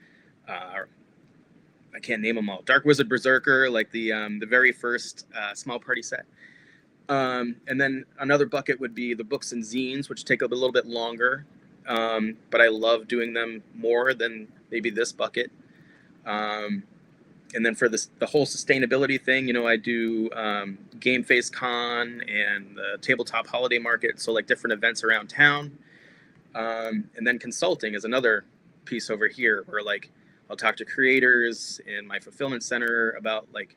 I can't name them all. Dark Wizard Berserker, like the very first small party set. And then another bucket would be the books and zines, which take a little bit longer, but I love doing them more than maybe this bucket. And then for the whole sustainability thing, you know, I do Game Face Con and the Tabletop Holiday Market, so like different events around town. And then consulting is another piece over here where like I'll talk to creators in my fulfillment center about like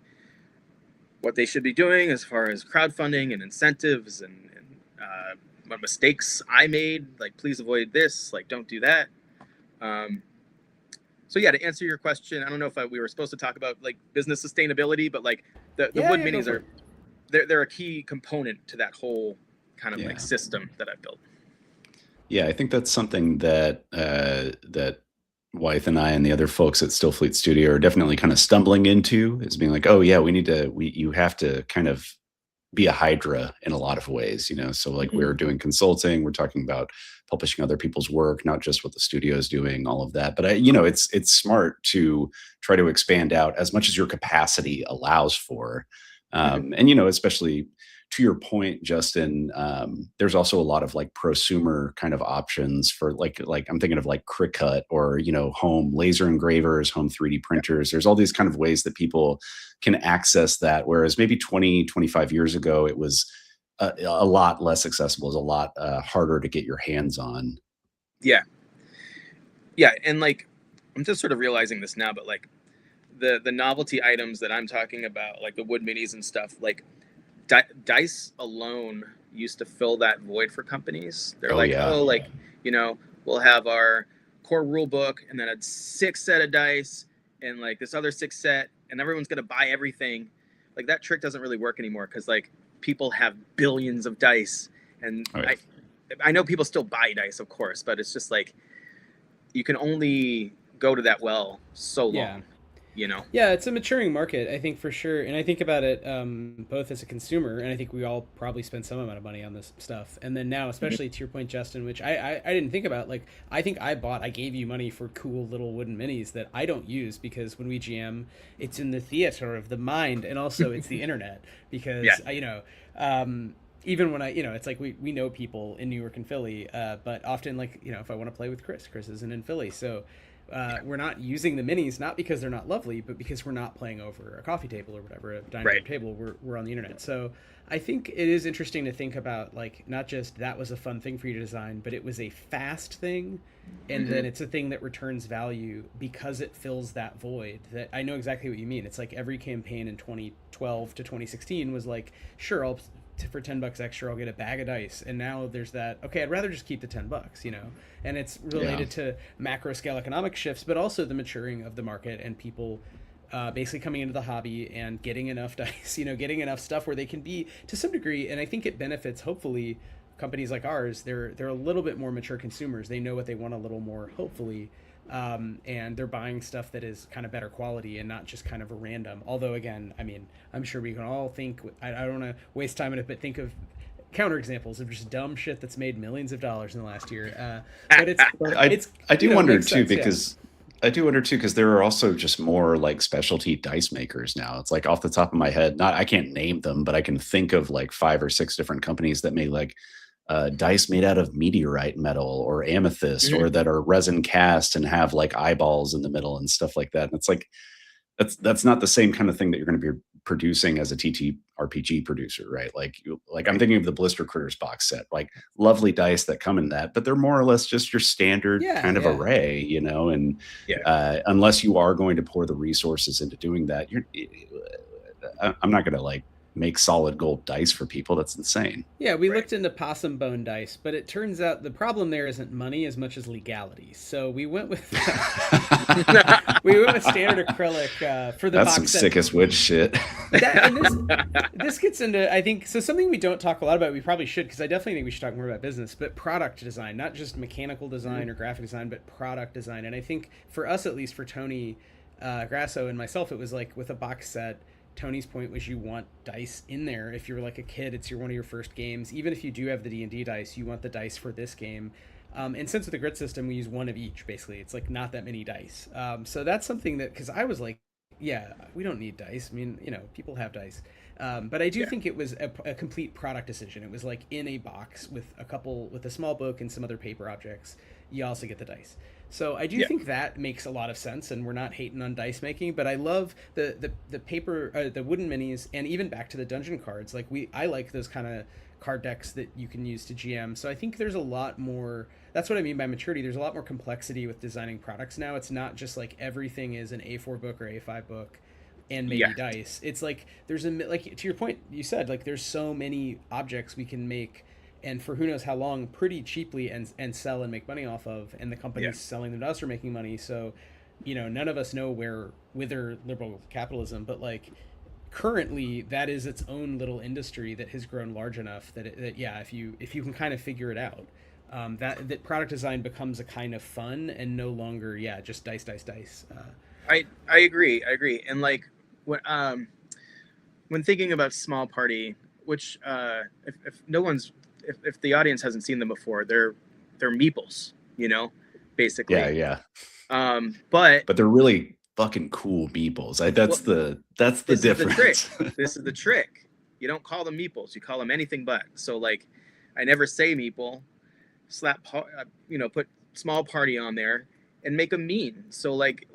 what they should be doing as far as crowdfunding and incentives and what mistakes I made, like please avoid this, like don't do that. So yeah, to answer your question, I don't know if we were supposed to talk about like business sustainability, but like the wood minis they're a key component to that whole kind of like system that I've built. Yeah, I think that's something that that Wythe and I and the other folks at Stillfleet Studio are definitely kind of stumbling into, is being like, oh yeah, you have to kind of be a hydra in a lot of ways, you know? So like we're doing consulting, we're talking about publishing other people's work, not just what the studio is doing, all of that. But you know, it's smart to try to expand out as much as your capacity allows for. And, you know, especially to your point, Justin, there's also a lot of like prosumer kind of options for like I'm thinking of like Cricut or, you know, home laser engravers, home 3D printers. There's all these kind of ways that people can access that. Whereas maybe 20, 25 years ago, it was a lot less accessible, it was a lot harder to get your hands on. Yeah. Yeah. And like, I'm just sort of realizing this now, but like the novelty items that I'm talking about, like the wood minis and stuff, like Dice alone used to fill that void for companies. They're oh, like, you know, we'll have our core rule book and then a 6 set of dice and like this other 6 set, and everyone's gonna buy everything. Like that trick doesn't really work anymore because like people have billions of dice, and I know people still buy dice, of course, but it's just like you can only go to that well so long. You know? Yeah, it's a maturing market, I think, for sure. And I think about it both as a consumer, and I think we all probably spend some amount of money on this stuff. And then now, especially to your point, Justin, which I didn't think about, like, I think I gave you money for cool little wooden minis that I don't use because when we GM, it's in the theater of the mind, and also it's the internet because, you know, even when it's like we know people in New York and Philly, but often, like, you know, if I want to play with Chris isn't in Philly, so we're not using the minis, not because they're not lovely, but because we're not playing over a coffee table or whatever, a dining room table. We're on the internet. So I think it is interesting to think about, like, not just that was a fun thing for you to design, but it was a fast thing, and then it's a thing that returns value because it fills that void. That I know exactly what you mean. It's like every campaign in 2012 to 2016 was like, sure, for $10 extra, I'll get a bag of dice. And now there's that, okay, I'd rather just keep the $10, you know? And it's related to macro scale economic shifts, but also the maturing of the market and people basically coming into the hobby and getting enough dice, you know, getting enough stuff where they can be to some degree. And I think it benefits, hopefully, companies like ours. They're a little bit more mature consumers. They know what they want a little more, hopefully. And they're buying stuff that is kind of better quality and not just kind of a random. Although, again, I mean, I'm sure we can all think, I don't want to waste time on it, but think of counterexamples of just dumb shit that's made millions of dollars in the last year. But I do wonder too, because there are also just more like specialty dice makers now. It's like off the top of my head, I can't name them, but I can think of like 5 or 6 different companies that make like dice made out of meteorite metal or amethyst or that are resin cast and have like eyeballs in the middle and stuff like that. And it's like, that's not the same kind of thing that you're going to be producing as a TTRPG producer, right? Like I'm thinking of the Blister Critters box set, like lovely dice that come in that, but they're more or less just your standard kind of array, you know, and unless you are going to pour the resources into doing that, I'm not going to like make solid gold dice for people. That's insane. Yeah, we looked into possum bone dice, but it turns out the problem there isn't money as much as legality. So we went with standard acrylic for the That's box some set. Sickest Witch shit. This gets into, I think, so something we don't talk a lot about. We probably should, because I definitely think we should talk more about business, but product design, not just mechanical design or graphic design, but product design. And I think for us, at least for Tony Grasso and myself, it was like with a box set. Tony's point was you want dice in there. If you're like a kid, it's one of your first games. Even if you do have the D&D dice, you want the dice for this game. And since with the grid system, we use one of each, basically. It's like not that many dice. So that's something that, because I was like, yeah, we don't need dice. I mean, you know, people have dice. But I do think it was a complete product decision. It was like in a box with a small book and some other paper objects. You also get the dice. So I do think that makes a lot of sense, and we're not hating on dice making, but I love the paper, the wooden minis, and even back to the dungeon cards. Like I like those kind of card decks that you can use to GM. So I think there's a lot more. That's what I mean by maturity. There's a lot more complexity with designing products now. It's not just like everything is an A4 book or A5 book and maybe dice. It's like there's like to your point, you said like there's so many objects we can make. And for who knows how long, pretty cheaply and sell and make money off of, and the companies selling them to us are making money. So, you know, none of us know whither liberal capitalism, but like currently that is its own little industry that has grown large enough that if you can kind of figure it out, that product design becomes a kind of fun and no longer just dice. I agree, and like when thinking about Small Party, which if no one's if the audience hasn't seen them before, they're meeples, you know, basically. But they're really fucking cool meeples. That's the difference. This is the trick. You don't call them meeples. You call them anything but. So like, I never say meeple. Put Small Party on there and make them mean. So like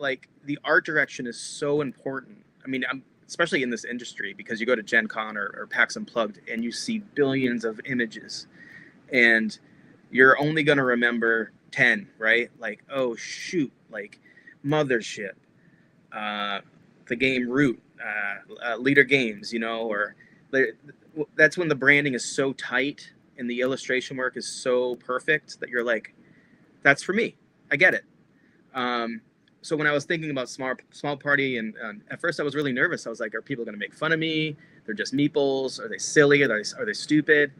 the art direction is so important. I mean, especially in this industry, because you go to Gen Con or PAX Unplugged and you see billions of images and you're only going to remember 10, right? Like, oh shoot, like Mothership, the game Root, Leader Games, you know, or that's when the branding is so tight and the illustration work is so perfect that you're like, that's for me. I get it. So when I was thinking about small party, and at first I was really nervous. I was like, are people going to make fun of me? They're just meeples. Are they silly? Are they stupid?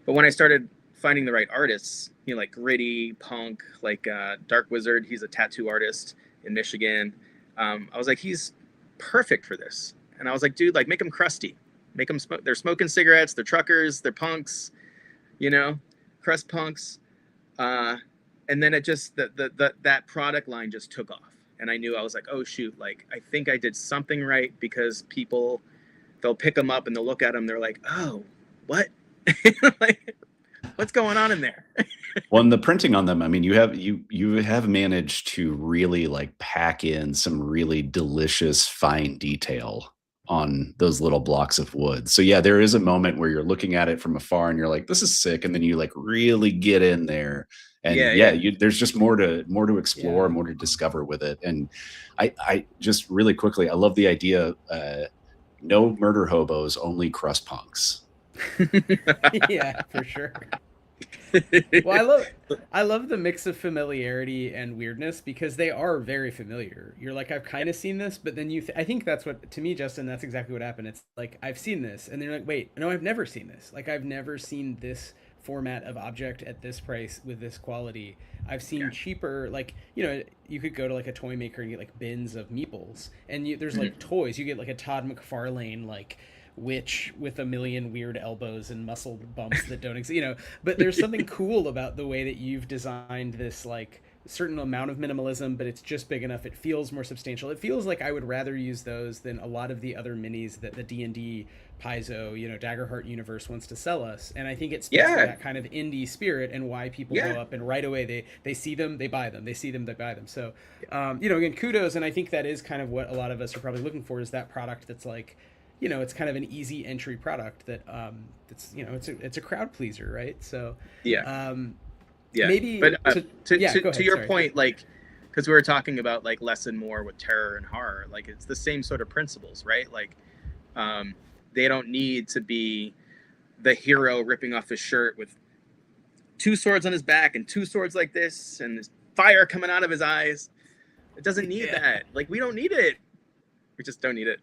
But when I started finding the right artists, like gritty punk, like Dark Wizard, he's a tattoo artist in Michigan. I was like, he's perfect for this. And I was like, dude, like make them crusty, make them smoke. They're smoking cigarettes. They're truckers. They're punks, crust punks. And then it just that product line just took off. And I knew, I was like, oh shoot, like I think I did something right, because people, they'll pick them up and they'll look at them. They're like, oh, what? Like, what's going on in there? Well, and the printing on them, I mean, you have managed to really like pack in some really delicious fine detail on those little blocks of wood. So yeah, there is a moment where you're looking at it from afar and you're like, this is sick. And then you like really get in there. And there's just more to explore, more to discover with it. And I just really quickly, I love the idea, no murder hobos, only crust punks. Yeah, for sure. Well, I love the mix of familiarity and weirdness, because they are very familiar. You're like, I've kind of seen this, but then I think that's what, to me, Justin, that's exactly what happened. It's like, I've seen this, and they're like, wait, no, I've never seen this. Like, I've never seen this format of object at this price with this quality. I've seen cheaper, like, you could go to like a toy maker and get like bins of meeples, and there's like toys. You get like a Todd McFarlane like witch with a million weird elbows and muscle bumps that don't exist, but there's something cool about the way that you've designed this like certain amount of minimalism, but it's just big enough. It feels more substantial. It feels like I would rather use those than a lot of the other minis that the D&D Paizo, Daggerheart universe wants to sell us. And I think it speaks to that kind of indie spirit and why people go up and right away they see them, they buy them. They see them, they buy them. So, again, kudos. And I think that is kind of what a lot of us are probably looking for, is that product that's like, it's kind of an easy entry product that it's a crowd pleaser, right? So maybe. But to your point, like, because we were talking about like less and more with terror and horror, like it's the same sort of principles, right? Like, they don't need to be the hero ripping off his shirt with 2 swords on his back and 2 swords like this and there's fire coming out of his eyes. It doesn't need that. Like, we don't need it. We just don't need it.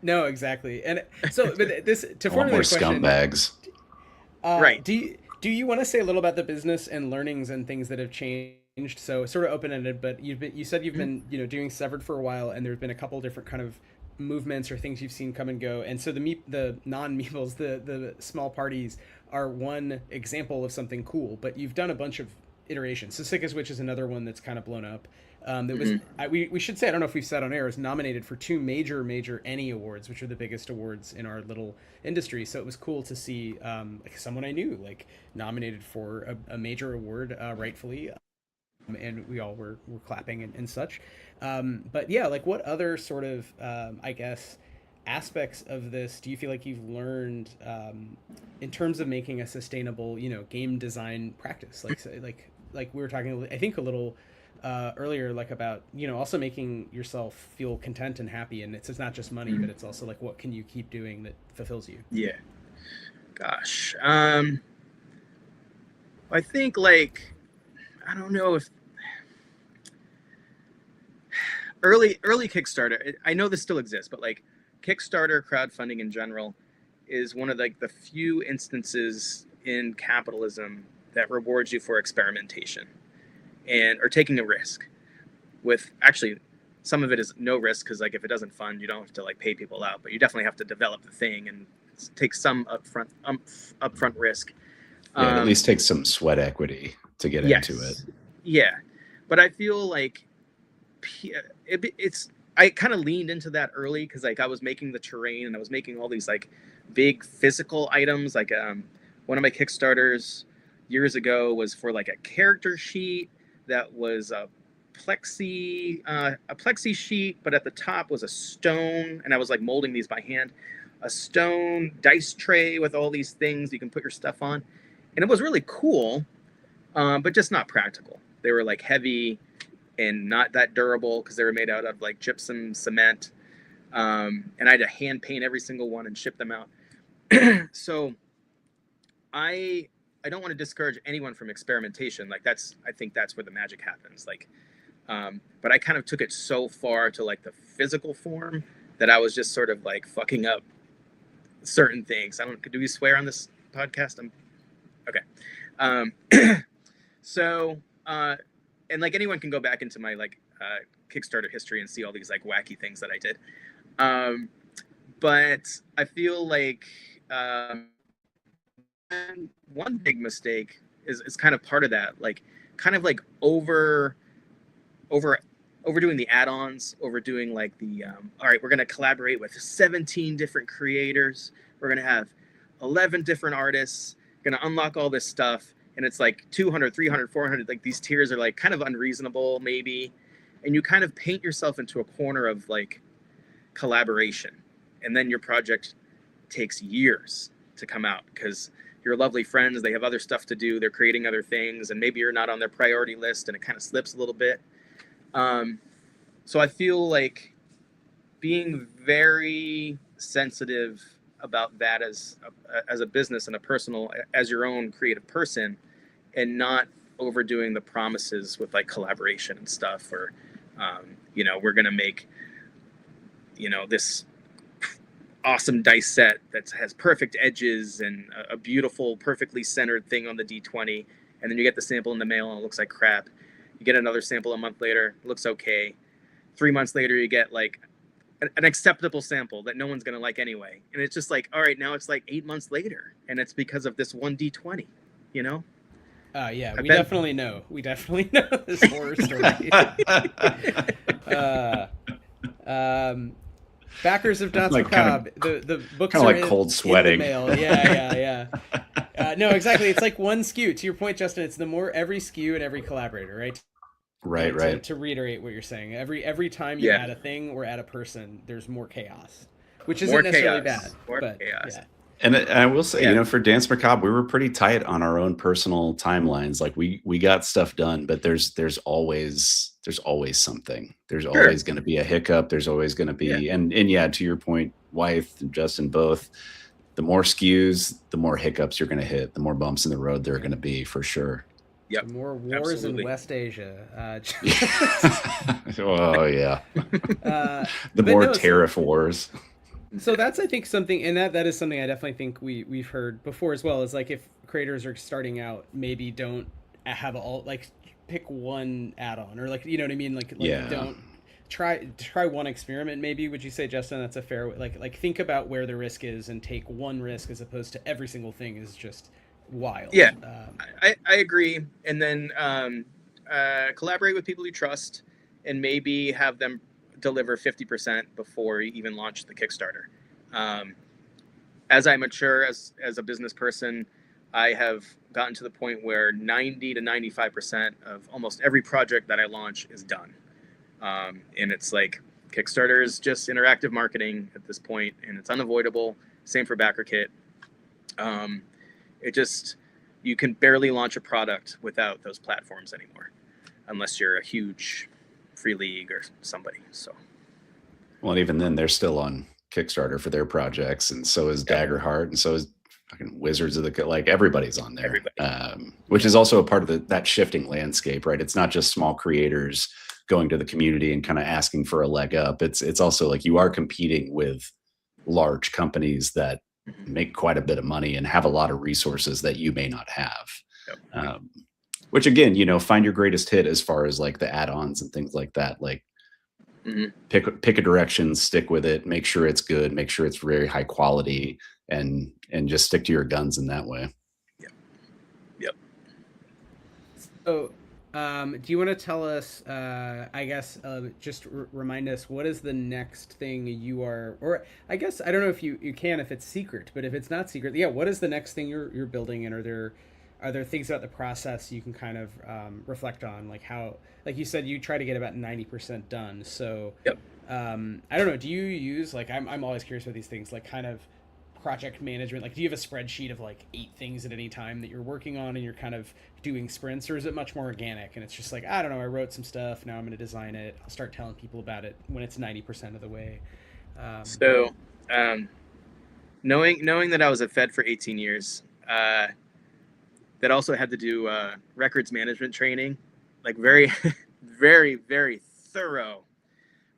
No, exactly. And so, but this to formulate more question, scumbags. Right? Do you want to say a little about the business and learnings and things that have changed? So sort of open-ended, but you said you've been doing Severed for a while, and there's been a couple different kind of movements or things you've seen come and go. And so the non-meeples, the small parties are one example of something cool, but you've done a bunch of iterations. So Sickest Witch is another one that's kind of blown up. That was we should say, I don't know if we've said on air, is nominated for 2 major ENnie Awards, which are the biggest awards in our little industry. So it was cool to see like someone I knew like nominated for a major award, rightfully, and we all were clapping and such. But yeah, like what other sort of I guess aspects of this do you feel like you've learned in terms of making a sustainable game design practice? Like we were talking, I think, a little earlier, like about also making yourself feel content and happy, and it's not just money, but it's also like what can you keep doing that fulfills you. Gosh, I think, like, I don't know if early Kickstarter, I know this still exists, but like Kickstarter crowdfunding in general is one of like the few instances in capitalism that rewards you for experimentation or taking a risk. With actually, some of it is no risk, because like if it doesn't fund, you don't have to like pay people out, but you definitely have to develop the thing and take some upfront risk. At least take some sweat equity to get into it. Yeah, but I feel like I kind of leaned into that early, because like I was making the terrain and I was making all these like big physical items. Like one of my Kickstarters years ago was for like a character sheet that was a plexi sheet, but at the top was a stone, and I was like molding these by hand. A stone dice tray with all these things you can put your stuff on, and it was really cool, but just not practical. They were like heavy and not that durable, because they were made out of like gypsum cement, and I had to hand paint every single one and ship them out. So I don't want to discourage anyone from experimentation. Like I think that's where the magic happens. Like But I kind of took it so far to like the physical form that I was just sort of like fucking up certain things. Do we swear on this podcast? Okay. So, and like anyone can go back into my like Kickstarter history and see all these like wacky things that I did. But I feel like one big mistake is kind of part of that, like kind of like overdoing the add-ons, overdoing like the all right, we're going to collaborate with 17 different creators, we're going to have 11 different artists, going to unlock all this stuff, and it's like 200, 300, 400, like these tiers are like kind of unreasonable maybe, and you kind of paint yourself into a corner of like collaboration, and then your project takes years to come out because your lovely friends, they have other stuff to do, they're creating other things, and maybe you're not on their priority list and it kind of slips a little bit. So I feel like being very sensitive about that as a business and a personal, as your own creative person, and not overdoing the promises with like collaboration and stuff, or you know, we're gonna make, you know, this awesome dice set that has perfect edges and a beautiful, perfectly centered thing on the D20, and then you get the sample in the mail and it looks like crap. You get another sample a month later, it looks okay. 3 months later, you get like an acceptable sample that no one's gonna like anyway, and it's just like, all right, now it's like 8 months later, and it's because of this one D20, you know? Yeah, we definitely know. We definitely know this horror story. Backers of Danse Macabre, the books kind of are like cold sweating. In the mail. Yeah. No, exactly. It's like one SKU. To your point, Justin, it's the more every SKU and every collaborator, right? Right. To reiterate what you're saying, every time you add a thing or add a person, there's more chaos, which isn't necessarily bad. But chaos. Yeah. And I will say, you know, for Danse Macabre, we were pretty tight on our own personal timelines. Like we got stuff done, but there's always something. There's always going to be a hiccup. There's always going to be, and yeah, to your point, Wythe and Justin both, the more SKUs, the more hiccups you're going to hit, the more bumps in the road there are going to be, for sure. Yep. More wars in West Asia. Oh yeah. The more tariff wars. So that's, I think, something, and that is something I definitely think we've heard before as well, is like if creators are starting out, maybe don't have all, like, pick one add-on, or like, you know what I mean, like don't try one experiment. Maybe would you say, Justin, that's a fair way? Like think about where the risk is and take one risk as opposed to every single thing is just wild. Yeah, I agree. And then collaborate with people you trust, and maybe have them deliver 50% before you even launch the Kickstarter. As I mature as a business person, I have gotten to the point where 90 to 95% of almost every project that I launch is done. And it's like, Kickstarter is just interactive marketing at this point, and it's unavoidable. Same for BackerKit. You can barely launch a product without those platforms anymore, unless you're a huge Free League or somebody. So, well, even then, they're still on Kickstarter for their projects, and so is Daggerheart, and so is fucking Wizards of the, like, everybody's on there. Which is also a part of that shifting landscape, right? It's not just small creators going to the community and kind of asking for a leg up. It's also like you are competing with large companies that make quite a bit of money and have a lot of resources that you may not have. Which, again, you know, find your greatest hit as far as like the add-ons and things like that. Like, pick a direction, stick with it, make sure it's good, make sure it's very high quality, and just stick to your guns in that way. Yep. So, do you want to tell us, I guess, just remind us, what is the next thing you are, or I guess, I don't know if you can, if it's secret, but if it's not secret, what is the next thing you're building, and are there things about the process you can kind of reflect on, like how, like you said, you try to get about 90% done. So, I don't know, do you use, like, I'm always curious about these things, like kind of project management, like do you have a spreadsheet of like 8 things at any time that you're working on and you're kind of doing sprints, or is it much more organic and it's just like, I don't know, I wrote some stuff, now I'm going to design it, I'll start telling people about it when it's 90% of the way? Knowing that I was at Fed for 18 years, that also had to do records management training, like very very, very thorough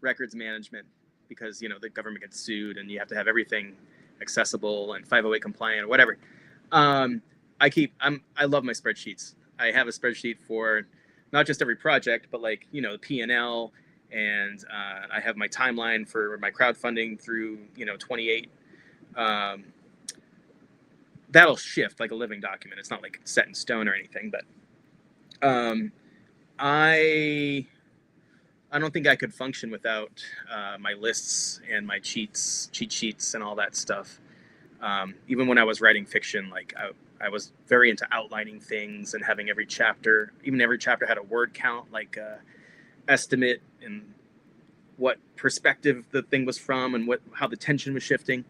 records management, because the government gets sued and you have to have everything accessible and 508 compliant or whatever. I love my spreadsheets. I have a spreadsheet for not just every project, but like the P&L, and I have my timeline for my crowdfunding through 28. That'll shift like a living document. It's not like set in stone or anything, but I don't think I could function without my lists and my cheat sheets and all that stuff. Even when I was writing fiction, like I was very into outlining things and having every chapter had a word count, like estimate and what perspective the thing was from and how the tension was shifting.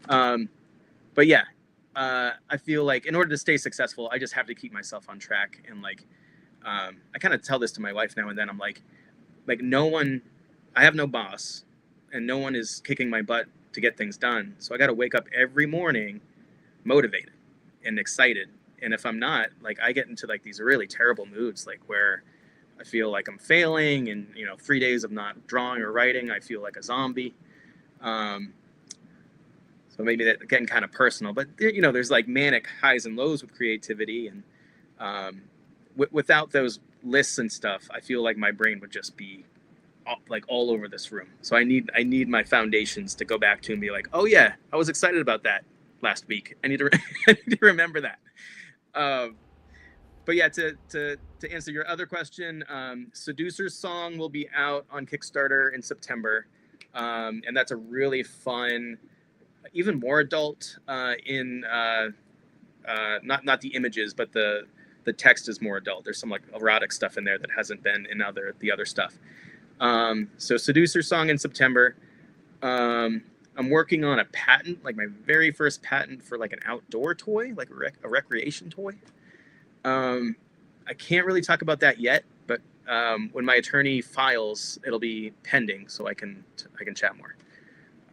But yeah, I feel like in order to stay successful, I just have to keep myself on track. And like, I kind of tell this to my wife now and then. I'm like no one, I have no boss, and no one is kicking my butt to get things done. So I got to wake up every morning motivated and excited. And if I'm not, like, I get into like these really terrible moods, like where I feel like I'm failing, and 3 days of not drawing or writing, I feel like a zombie. So maybe that getting kind of personal, but there's like manic highs and lows with creativity, and without those lists and stuff, I feel like my brain would just be all over this room. So I need my foundations to go back to and be like, oh yeah, I was excited about that last week. I need to I need to remember that. But yeah, to answer your other question, Seducer's Song will be out on Kickstarter in September, and that's a really fun, even more adult not the images, but the text is more adult. There's some like erotic stuff in there that hasn't been in the other stuff. So Seducer Song in September. I'm working on a patent, like my very first patent for like an outdoor toy, like a recreation toy. I can't really talk about that yet, but when my attorney files, it'll be pending, so I can chat more.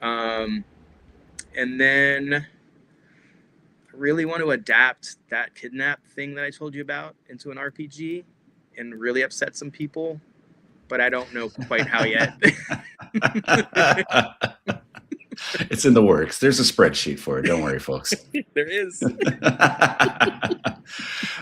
And then I really want to adapt that kidnap thing that I told you about into an RPG and really upset some people, but I don't know quite how yet. It's in the works. There's a spreadsheet for it. Don't worry, folks. There is. I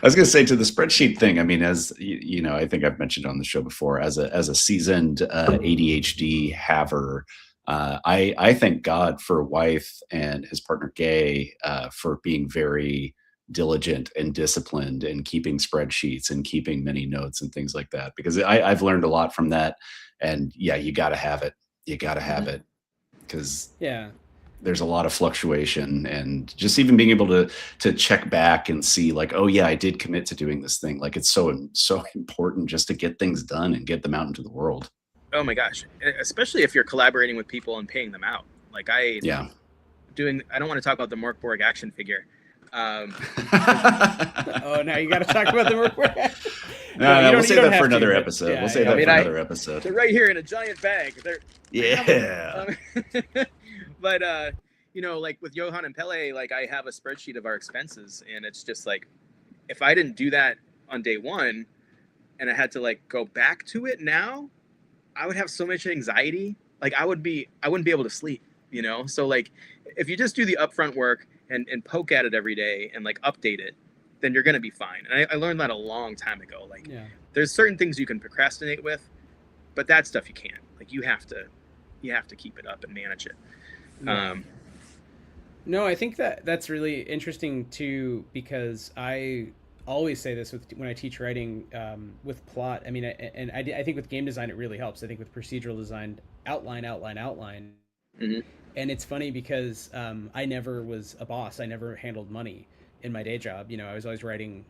was going to say, to the spreadsheet thing, I mean, as you know, I think I've mentioned on the show before, as a seasoned ADHD haver, I thank God for Wythe and his partner Gay for being very diligent and disciplined and keeping spreadsheets and keeping many notes and things like that, because I've learned a lot from that. And yeah, you got to have it. You got to have it, because there's a lot of fluctuation, and just even being able to check back and see like, oh yeah, I did commit to doing this thing. Like, it's so important just to get things done and get them out into the world. Oh my gosh, especially if you're collaborating with people and paying them out. Like I don't want to talk about the Morkborg action figure. Oh, now you got to talk about the Morkborg. No, we'll save that for another episode. Yeah, we'll save that for another episode. They're right here in a giant bag. But like with Johan and Pele, like I have a spreadsheet of our expenses, and it's just like, if I didn't do that on day one and I had to like go back to it now, I would have so much anxiety. Like I wouldn't be able to sleep, So like, if you just do the upfront work and poke at it every day and like update it, then you're going to be fine. And I learned that a long time ago. Like there's certain things you can procrastinate with, but that stuff you can't. Like you have to keep it up and manage it. No, I think that's really interesting too, because I always say this when I teach writing with plot. I mean, I think with game design it really helps. I think with procedural design, outline. Mm-hmm. And it's funny because I never was a boss. I never handled money in my day job. I was always writing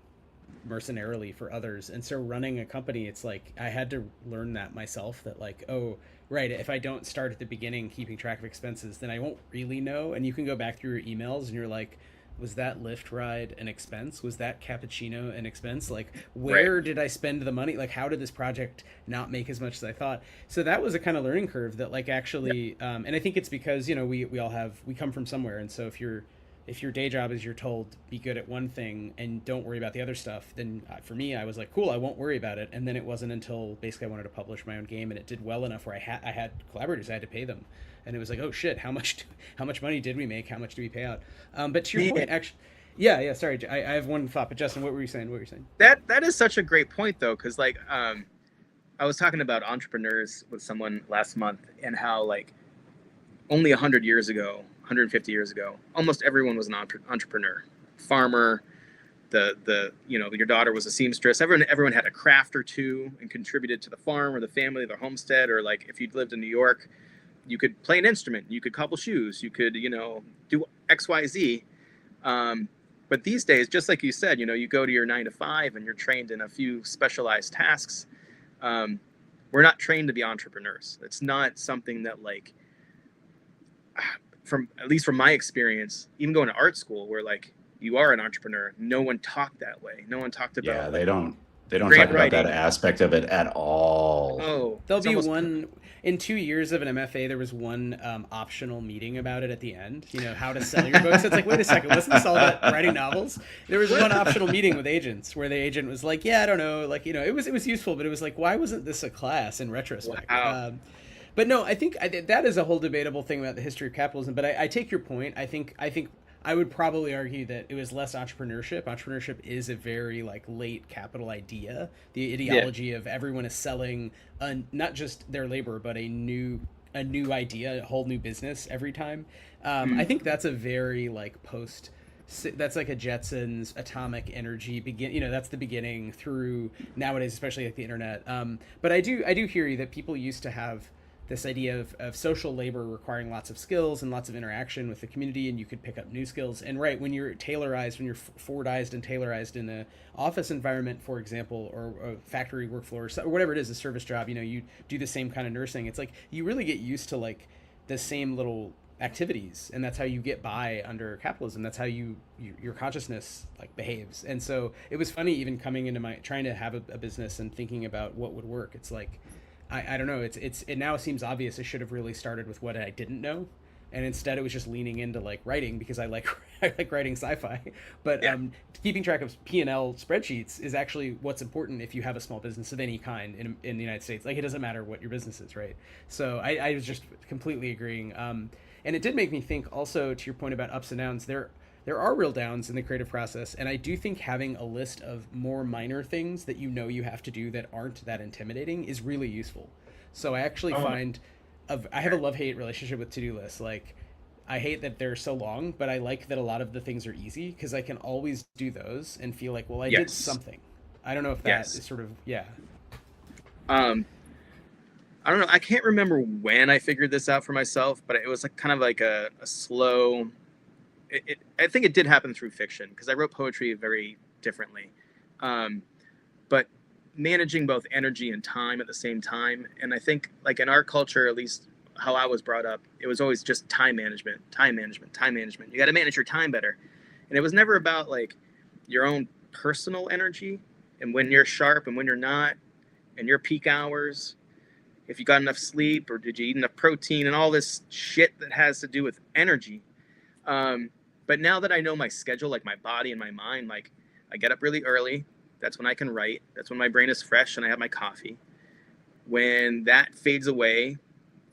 mercenarily for others, and so running a company, it's like I had to learn that myself, that like, oh right, if I don't start at the beginning keeping track of expenses, then I won't really know. And you can go back through your emails and you're like, was that Lyft ride an expense? Was that cappuccino an expense? Like, where did I spend the money? Like, how did this project not make as much as I thought? So that was a kind of learning curve that like actually, and I think it's because, we all we come from somewhere. And so if you're if your day job is you're told be good at one thing and don't worry about the other stuff, then for me, I was like, cool, I won't worry about it. And then it wasn't until basically I wanted to publish my own game, and it did well enough where I had collaborators, I had to pay them, and it was like, oh shit, how much money did we make? How much do we pay out? But to your point, actually. Yeah. Sorry, I have one thought, but Justin, what were you saying? That is such a great point, though, because like I was talking about entrepreneurs with someone last month, and how like only 100 years ago, 150 years ago, almost everyone was an entrepreneur, farmer. Your daughter was a seamstress. Everyone had a craft or two and contributed to the farm or the family, their homestead, or like if you lived in New York, you could play an instrument, you could cobble shoes, you could do X, Y, Z. But these days, just like you said, you go to your 9 to 5 and you're trained in a few specialized tasks. We're not trained to be entrepreneurs. It's not something that like, at least from my experience, even going to art school where like you are an entrepreneur, no one talked that way. No one talked about. Yeah, they don't talk about that aspect of it at all. Oh, there'll be one in 2 years of an MFA. There was one optional meeting about it at the end. How to sell your books. It's like, wait a second, wasn't this all about writing novels? There was one optional meeting with agents where the agent was like, yeah, I don't know, like it was useful, but it was like, why wasn't this a class in retrospect? Wow. But no, I think that is a whole debatable thing about the history of capitalism. But I take your point. I think I would probably argue that it was less entrepreneurship. Entrepreneurship is a very like late capital idea. The ideology of everyone is selling not just their labor, but a new idea, a whole new business every time. I think that's a very like that's like a Jetsons atomic energy that's the beginning through nowadays, especially like the internet. But I do hear you that people used to have this idea of social labor requiring lots of skills and lots of interaction with the community, and you could pick up new skills. And right, when you're tailorized, when you're Fordized and tailorized in an office environment, for example, or a factory work floor, or whatever it is, a service job, you do the same kind of nursing. It's like you really get used to like the same little activities, and that's how you get by under capitalism. That's how your consciousness like behaves. And so it was funny even coming into trying to have a business and thinking about what would work. It's like, I don't know. It now seems obvious. I should have really started with what I didn't know, and instead it was just leaning into like writing because I like writing sci-fi. But keeping track of P&L spreadsheets is actually what's important if you have a small business of any kind in the United States. Like it doesn't matter what your business is, right? So I was just completely agreeing. And it did make me think also to your point about ups and downs. There are real downs in the creative process, and I do think having a list of more minor things that you have to do that aren't that intimidating is really useful. So I actually find I have a love-hate relationship with to-do lists. Like, I hate that they're so long, but I like that a lot of the things are easy because I can always do those and feel like, well, I did something. I don't know if that is sort of, I don't know. I can't remember when I figured this out for myself, but it was like kind of like a slow... I think it did happen through fiction because I wrote poetry very differently, but managing both energy and time at the same time. And I think like in our culture, at least how I was brought up, it was always just time management. You got to manage your time better. And it was never about like your own personal energy and when you're sharp and when you're not, and your peak hours, if you got enough sleep or did you eat enough protein and all this shit that has to do with energy. But now that I know my schedule, like my body and my mind, like I get up really early. That's when I can write. That's when my brain is fresh and I have my coffee. When that fades away,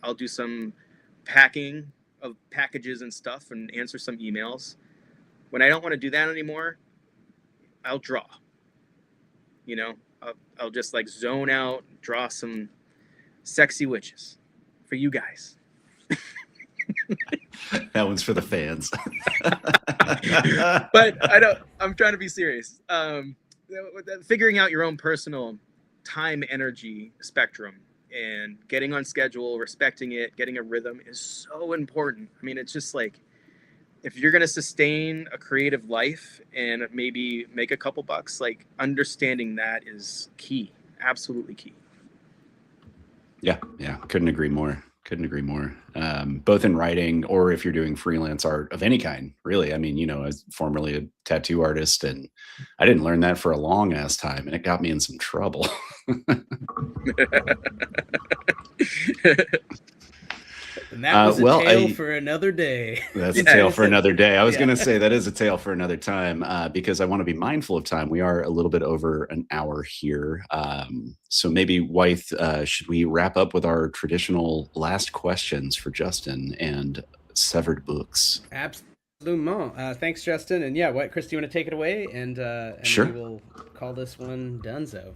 I'll do some packing of packages and stuff and answer some emails. When I don't want to do that anymore, I'll draw. I'll just like zone out, draw some sexy witches for you guys. That one's for the fans. But I'm trying to be serious. Figuring out your own personal time energy spectrum and getting on schedule, respecting it, getting a rhythm is so important. I mean, it's just like, if you're going to sustain a creative life and maybe make a couple bucks, like understanding that is key. Absolutely key. Yeah. Couldn't agree more. Both in writing or if you're doing freelance art of any kind, really. I mean, I was formerly a tattoo artist, and I didn't learn that for a long ass time, and it got me in some trouble. And that was a well, tale for another day. That's a tale for another day. I was Yeah. going to say that is a tale for another time because I want to be mindful of time. We are a little bit over an hour here. So maybe, Wythe, should we wrap up with our traditional last questions for Justin and Severed Books? Absolutely. Thanks, Justin. And yeah, what, Chris, do you want to take it away? And Sure. we will call this one Dunzo.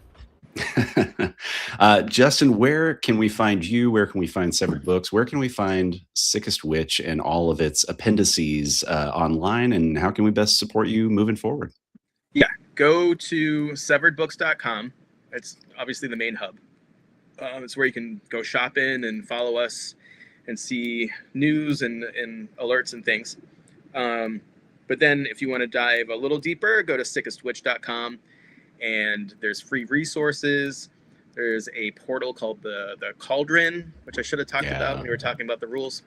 Justin, where can we find you? Where can we find Severed Books? Where can we find Sickest Witch and all of its appendices online? And how can we best support you moving forward? Yeah, go to severedbooks.com. It's obviously the main hub. It's where you can go shopping and follow us and see news and alerts and things. But then if you want to dive a little deeper, go to sickestwitch.com. And there's free resources. There's a portal called the Cauldron, which I should have talked about when we were talking about the rules.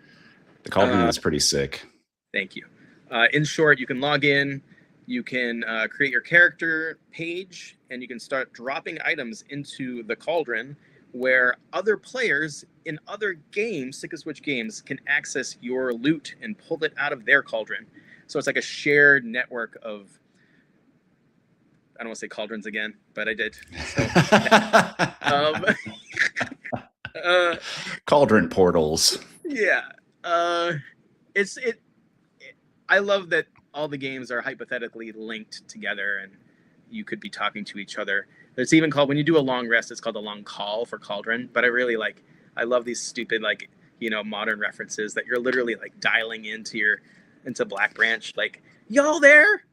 The Cauldron was pretty sick. Thank you. In short, you can log in, you can create your character page, and you can start dropping items into the Cauldron where other players in other games, Sickest Witch games, can access your loot and pull it out of their Cauldron. So it's like a shared network of, I don't want to say cauldrons again, but I did. So, Cauldron portals. Yeah. I love that all the games are hypothetically linked together and you could be talking to each other. It's even called, when you do a long rest, it's called a long call for Cauldron. But I love these stupid, modern references that you're literally dialing into Black Branch. Like, y'all there?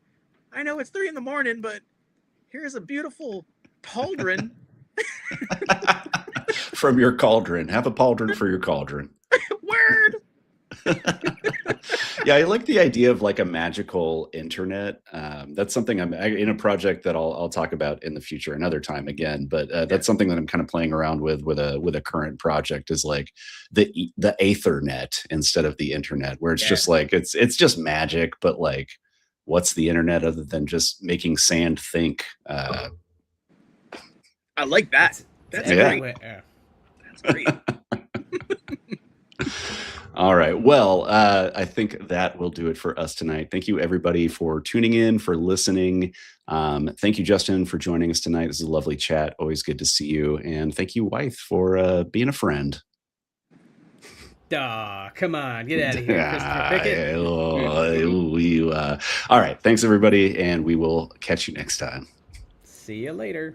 I know it's 3 a.m, but here's a beautiful pauldron. From your cauldron. Have a pauldron for your cauldron. Word. Yeah, I like the idea of a magical internet. That's something I'm in a project that I'll talk about in the future another time again. But that's something that I'm kind of playing around with a current project is the Aethernet instead of the internet, where it's just it's just magic, but what's the internet other than just making sand think? I like that. That's great. That's great. All right. Well, I think that will do it for us tonight. Thank you, everybody, for tuning in, for listening. Thank you, Justin, for joining us tonight. This is a lovely chat. Always good to see you. And thank you, Wythe, for being a friend. Come on, get out of here, Christopher Pickett. All right. Thanks, everybody. And we will catch you next time. See you later.